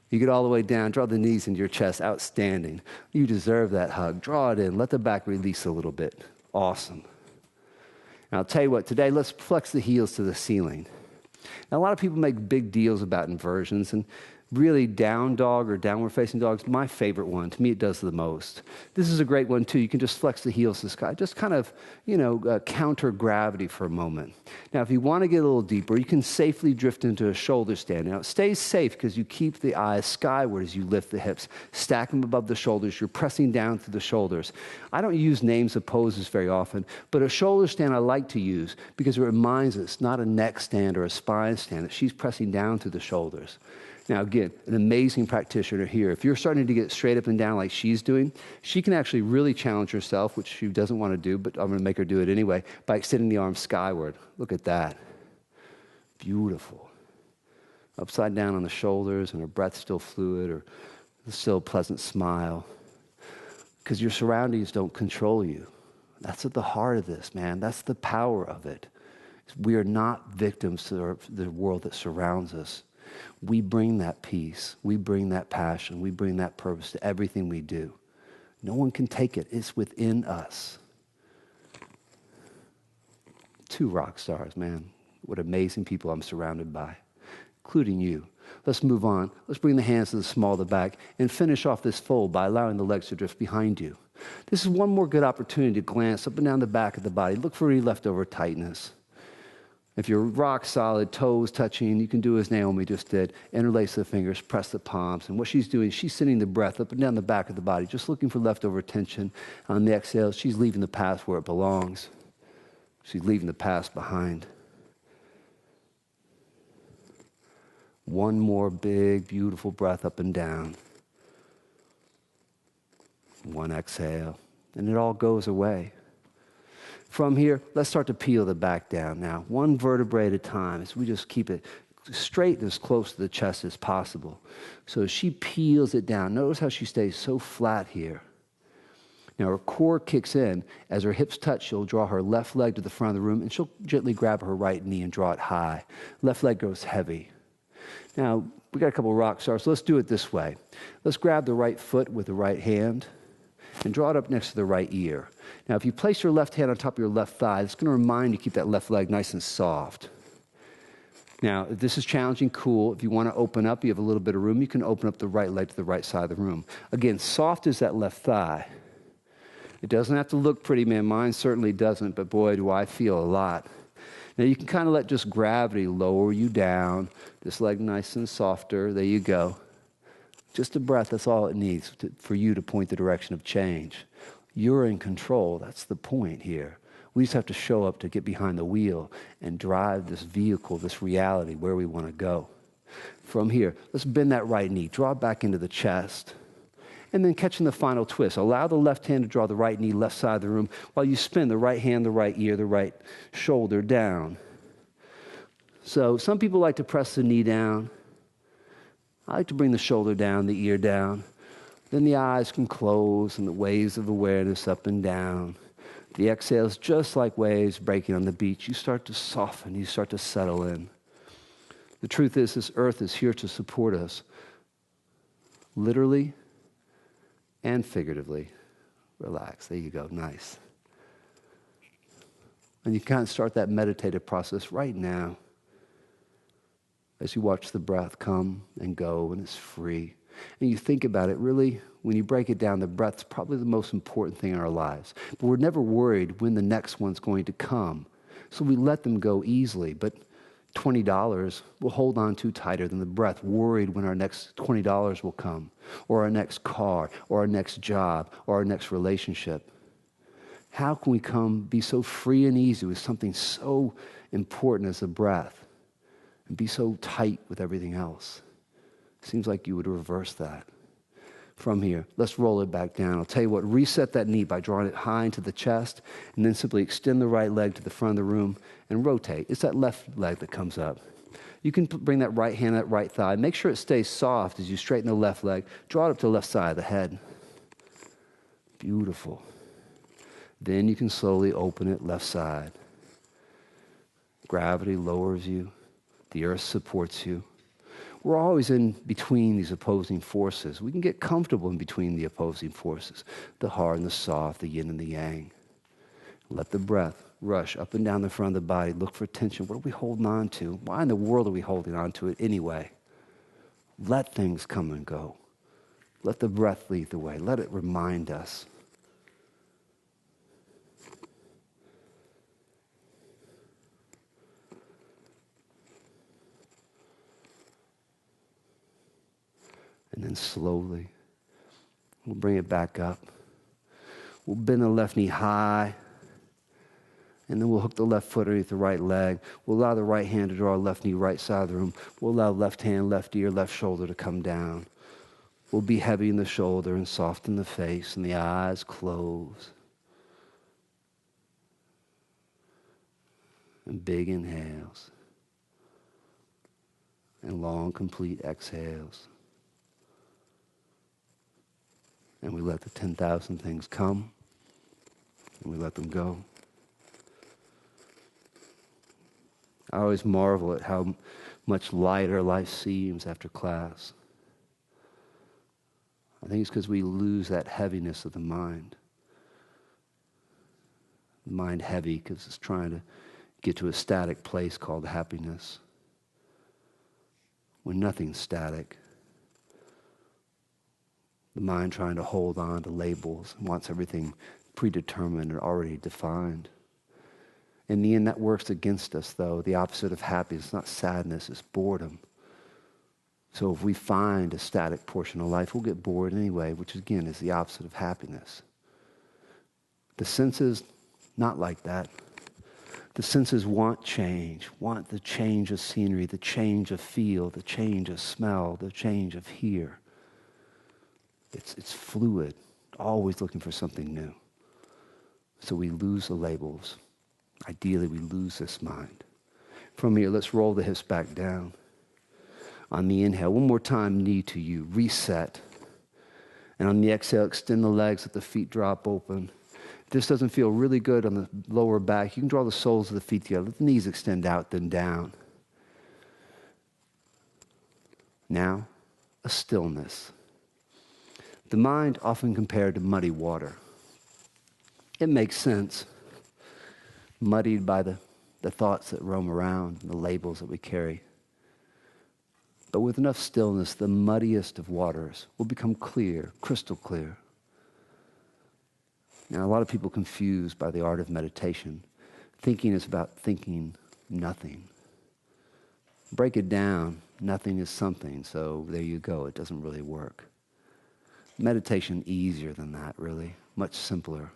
You get all the way down. Draw the knees into your chest. Outstanding. You deserve that hug. Draw it in. Let the back release a little bit. Awesome. And I'll tell you what, today let's flex the heels to the ceiling. Now, a lot of people make big deals about inversions, and Really, down dog or downward facing dog is my favorite one. To me, it does the most. This is a great one too. You can just flex the heels to the sky. Just kind of, counter gravity for a moment. Now, if you want to get a little deeper, you can safely drift into a shoulder stand. Now, it stays safe because you keep the eyes skyward as you lift the hips. Stack them above the shoulders. You're pressing down through the shoulders. I don't use names of poses very often, but a shoulder stand I like to use because it reminds us, not a neck stand or a spine stand, that she's pressing down through the shoulders. Now, again, an amazing practitioner here. If you're starting to get straight up and down like she's doing, she can actually really challenge herself, which she doesn't want to do, but I'm going to make her do it anyway, by extending the arms skyward. Look at that. Beautiful. Upside down on the shoulders, and her breath still fluid, or still a pleasant smile. Because your surroundings don't control you. That's at the heart of this, man. That's the power of it. We are not victims to the world that surrounds us. We bring that peace, we bring that passion, we bring that purpose to everything we do. No one can take it. It's within us. 2 rock stars, man. What amazing people I'm surrounded by, including you. Let's move on. Let's bring the hands to the small of the back and finish off this fold by allowing the legs to drift behind you. This is one more good opportunity to glance up and down the back of the body. Look for any leftover tightness. If you're rock solid, toes touching, you can do as Naomi just did. Interlace the fingers, press the palms. And what she's doing, she's sending the breath up and down the back of the body, just looking for leftover tension. On the exhale, she's leaving the past where it belongs. She's leaving the past behind. One more big, beautiful breath up and down. One exhale, and it all goes away. From here, let's start to peel the back down now, one vertebrae at a time, as we just keep it straight as close to the chest as possible. So as she peels it down, notice how she stays so flat here. Now her core kicks in. As her hips touch, she'll draw her left leg to the front of the room, and she'll gently grab her right knee and draw it high. Left leg goes heavy. Now, we got a couple of rock stars, so let's do it this way. Let's grab the right foot with the right hand and draw it up next to the right ear. Now, if you place your left hand on top of your left thigh, it's going to remind you to keep that left leg nice and soft. Now, if this is challenging, cool. If you want to open up, you have a little bit of room, you can open up the right leg to the right side of the room. Again, soft as that left thigh. It doesn't have to look pretty, man. Mine certainly doesn't, but boy, do I feel a lot. Now, you can kind of let just gravity lower you down. This leg nice and softer. There you go. Just a breath, that's all it needs for you to point the direction of change. You're in control. That's the point here. We just have to show up to get behind the wheel and drive this vehicle, this reality, where we want to go. From here, let's bend that right knee. Draw it back into the chest. And then catching the final twist. Allow the left hand to draw the right knee, left side of the room, while you spin the right hand, the right ear, the right shoulder down. So some people like to press the knee down. I like to bring the shoulder down, the ear down. Then the eyes can close and the waves of awareness up and down. The exhales, just like waves breaking on the beach, you start to soften, you start to settle in. The truth is, this earth is here to support us, literally and figuratively. Relax. There you go. Nice. And you kind of start that meditative process right now as you watch the breath come and go, and it's free. And you think about it, really, when you break it down, the breath's probably the most important thing in our lives. But we're never worried when the next one's going to come. So we let them go easily. But $20 we'll hold on to tighter than the breath, worried when our next $20 will come, or our next car, or our next job, or our next relationship. How can we be so free and easy with something so important as the breath, and be so tight with everything else? Seems like you would reverse that. From here, let's roll it back down. I'll tell you what, reset that knee by drawing it high into the chest, and then simply extend the right leg to the front of the room and rotate. It's that left leg that comes up. You can bring that right hand, that right thigh. Make sure it stays soft as you straighten the left leg. Draw it up to the left side of the head. Beautiful. Then you can slowly open it left side. Gravity lowers you. The earth supports you. We're always in between these opposing forces. We can get comfortable in between the opposing forces, the hard and the soft, the yin and the yang. Let the breath rush up and down the front of the body. Look for tension. What are we holding on to? Why in the world are we holding on to it anyway? Let things come and go. Let the breath lead the way. Let it remind us. And then slowly, we'll bring it back up. We'll bend the left knee high. And then we'll hook the left foot underneath the right leg. We'll allow the right hand to draw our left knee right side of the room. We'll allow left hand, left ear, left shoulder to come down. We'll be heavy in the shoulder and soft in the face, and the eyes close. And big inhales. And long, complete exhales. And we let the 10,000 things come, and we let them go. I always marvel at how much lighter life seems after class. I think it's because we lose that heaviness of the mind. The mind heavy because it's trying to get to a static place called happiness. When nothing's static. The mind trying to hold on to labels and wants everything predetermined and already defined. In the end, that works against us, though. The opposite of happiness is not sadness, it's boredom. So if we find a static portion of life, we'll get bored anyway, which again is the opposite of happiness. The senses, not like that. The senses want change, want the change of scenery, the change of feel, the change of smell, the change of hear. It's fluid, always looking for something new. So we lose the labels. Ideally, we lose this mind. From here, let's roll the hips back down. On the inhale, one more time, knee to you, reset. And on the exhale, extend the legs, let the feet drop open. If this doesn't feel really good on the lower back, you can draw the soles of the feet together. Let the knees extend out, then down. Now, a stillness. The mind often compared to muddy water. It makes sense. Muddied by the thoughts that roam around, and the labels that we carry. But with enough stillness, the muddiest of waters will become clear, crystal clear. Now, a lot of people confused by the art of meditation. Thinking is about thinking nothing. Break it down, nothing is something, so there you go, it doesn't really work. Meditation easier than that, really, much simpler.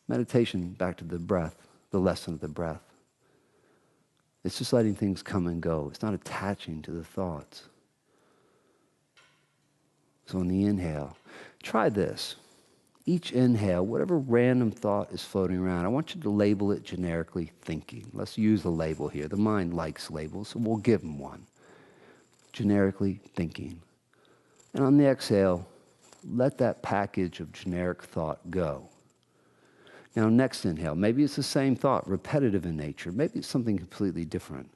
Meditation, back to the breath, the lesson of the breath. It's just letting things come and go. It's not attaching to the thoughts. So on the inhale, try this. Each inhale, whatever random thought is floating around, I want you to label it generically thinking. Let's use the label here. The mind likes labels, so we'll give them one. Generically thinking. And on the exhale, let that package of generic thought go. Now, next inhale, maybe it's the same thought, repetitive in nature. Maybe it's something completely different.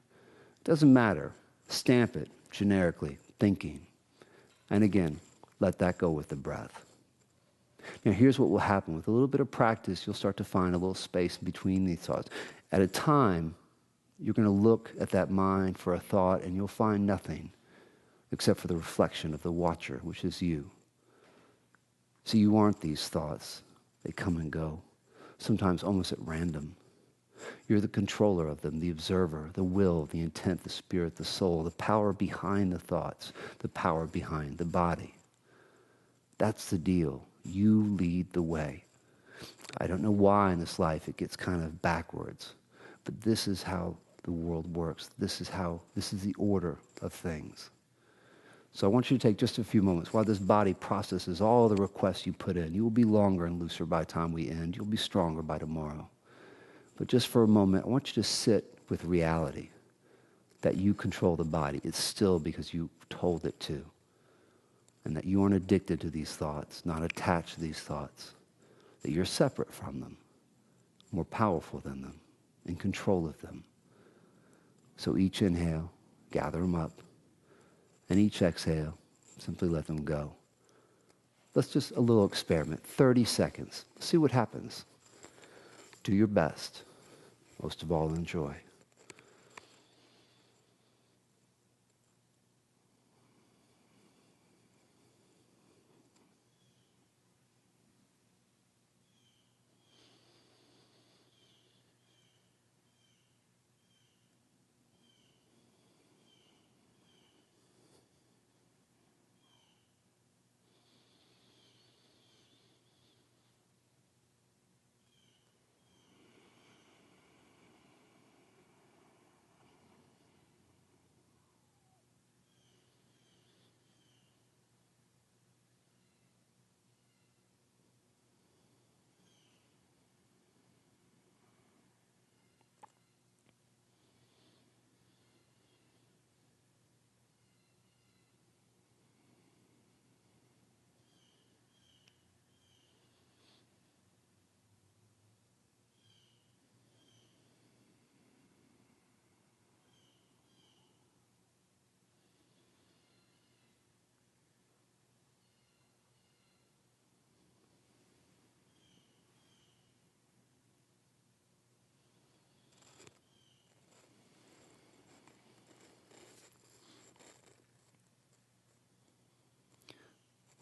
Doesn't matter. Stamp it generically, thinking. And again, let that go with the breath. Now, here's what will happen. With a little bit of practice, you'll start to find a little space between these thoughts. At a time, you're going to look at that mind for a thought, and you'll find nothing except for the reflection of the watcher, which is you. So you aren't these thoughts. They come and go. Sometimes almost at random. You're the controller of them, the observer, the will, the intent, the spirit, the soul, the power behind the thoughts, the power behind the body. That's the deal. You lead the way. I don't know why in this life it gets kind of backwards, but this is how the world works. This is the order of things. So I want you to take just a few moments while this body processes all the requests you put in. You will be longer and looser by the time we end. You'll be stronger by tomorrow. But just for a moment, I want you to sit with reality that you control the body. It's still because you told it to. And that you aren't addicted to these thoughts, not attached to these thoughts. That you're separate from them, more powerful than them, in control of them. So each inhale, gather them up. And each exhale, simply let them go. Let's just a little experiment, 30 seconds. See what happens. Do your best. Most of all, enjoy.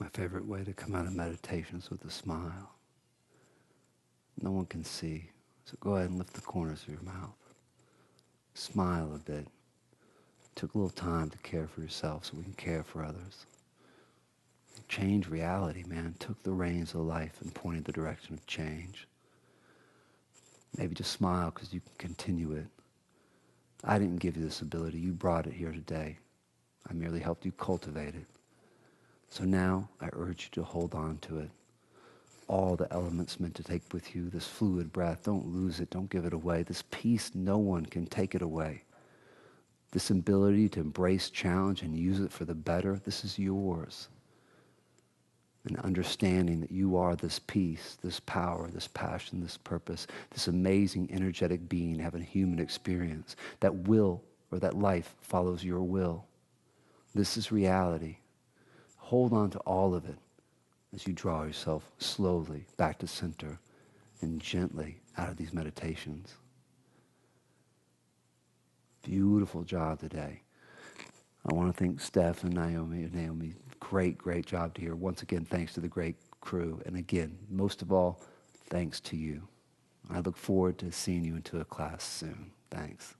My favorite way to come out of meditation is with a smile. No one can see, so go ahead and lift the corners of your mouth. Smile a bit. Took a little time to care for yourself so we can care for others. Change reality, man. Took the reins of life and pointed the direction of change. Maybe just smile because you can continue it. I didn't give you this ability. You brought it here today. I merely helped you cultivate it. So now I urge you to hold on to it. All the elements meant to take with you, this fluid breath, don't lose it, don't give it away. This peace, no one can take it away. This ability to embrace challenge and use it for the better, this is yours. And understanding that you are this peace, this power, this passion, this purpose, this amazing energetic being having a human experience, that will or that life follows your will. This is reality. Hold on to all of it as you draw yourself slowly back to center and gently out of these meditations. Beautiful job today. I want to thank Steph and Naomi. Naomi, great job to hear. Once again, thanks to the great crew. And again, most of all, thanks to you. I look forward to seeing you into a class soon. Thanks.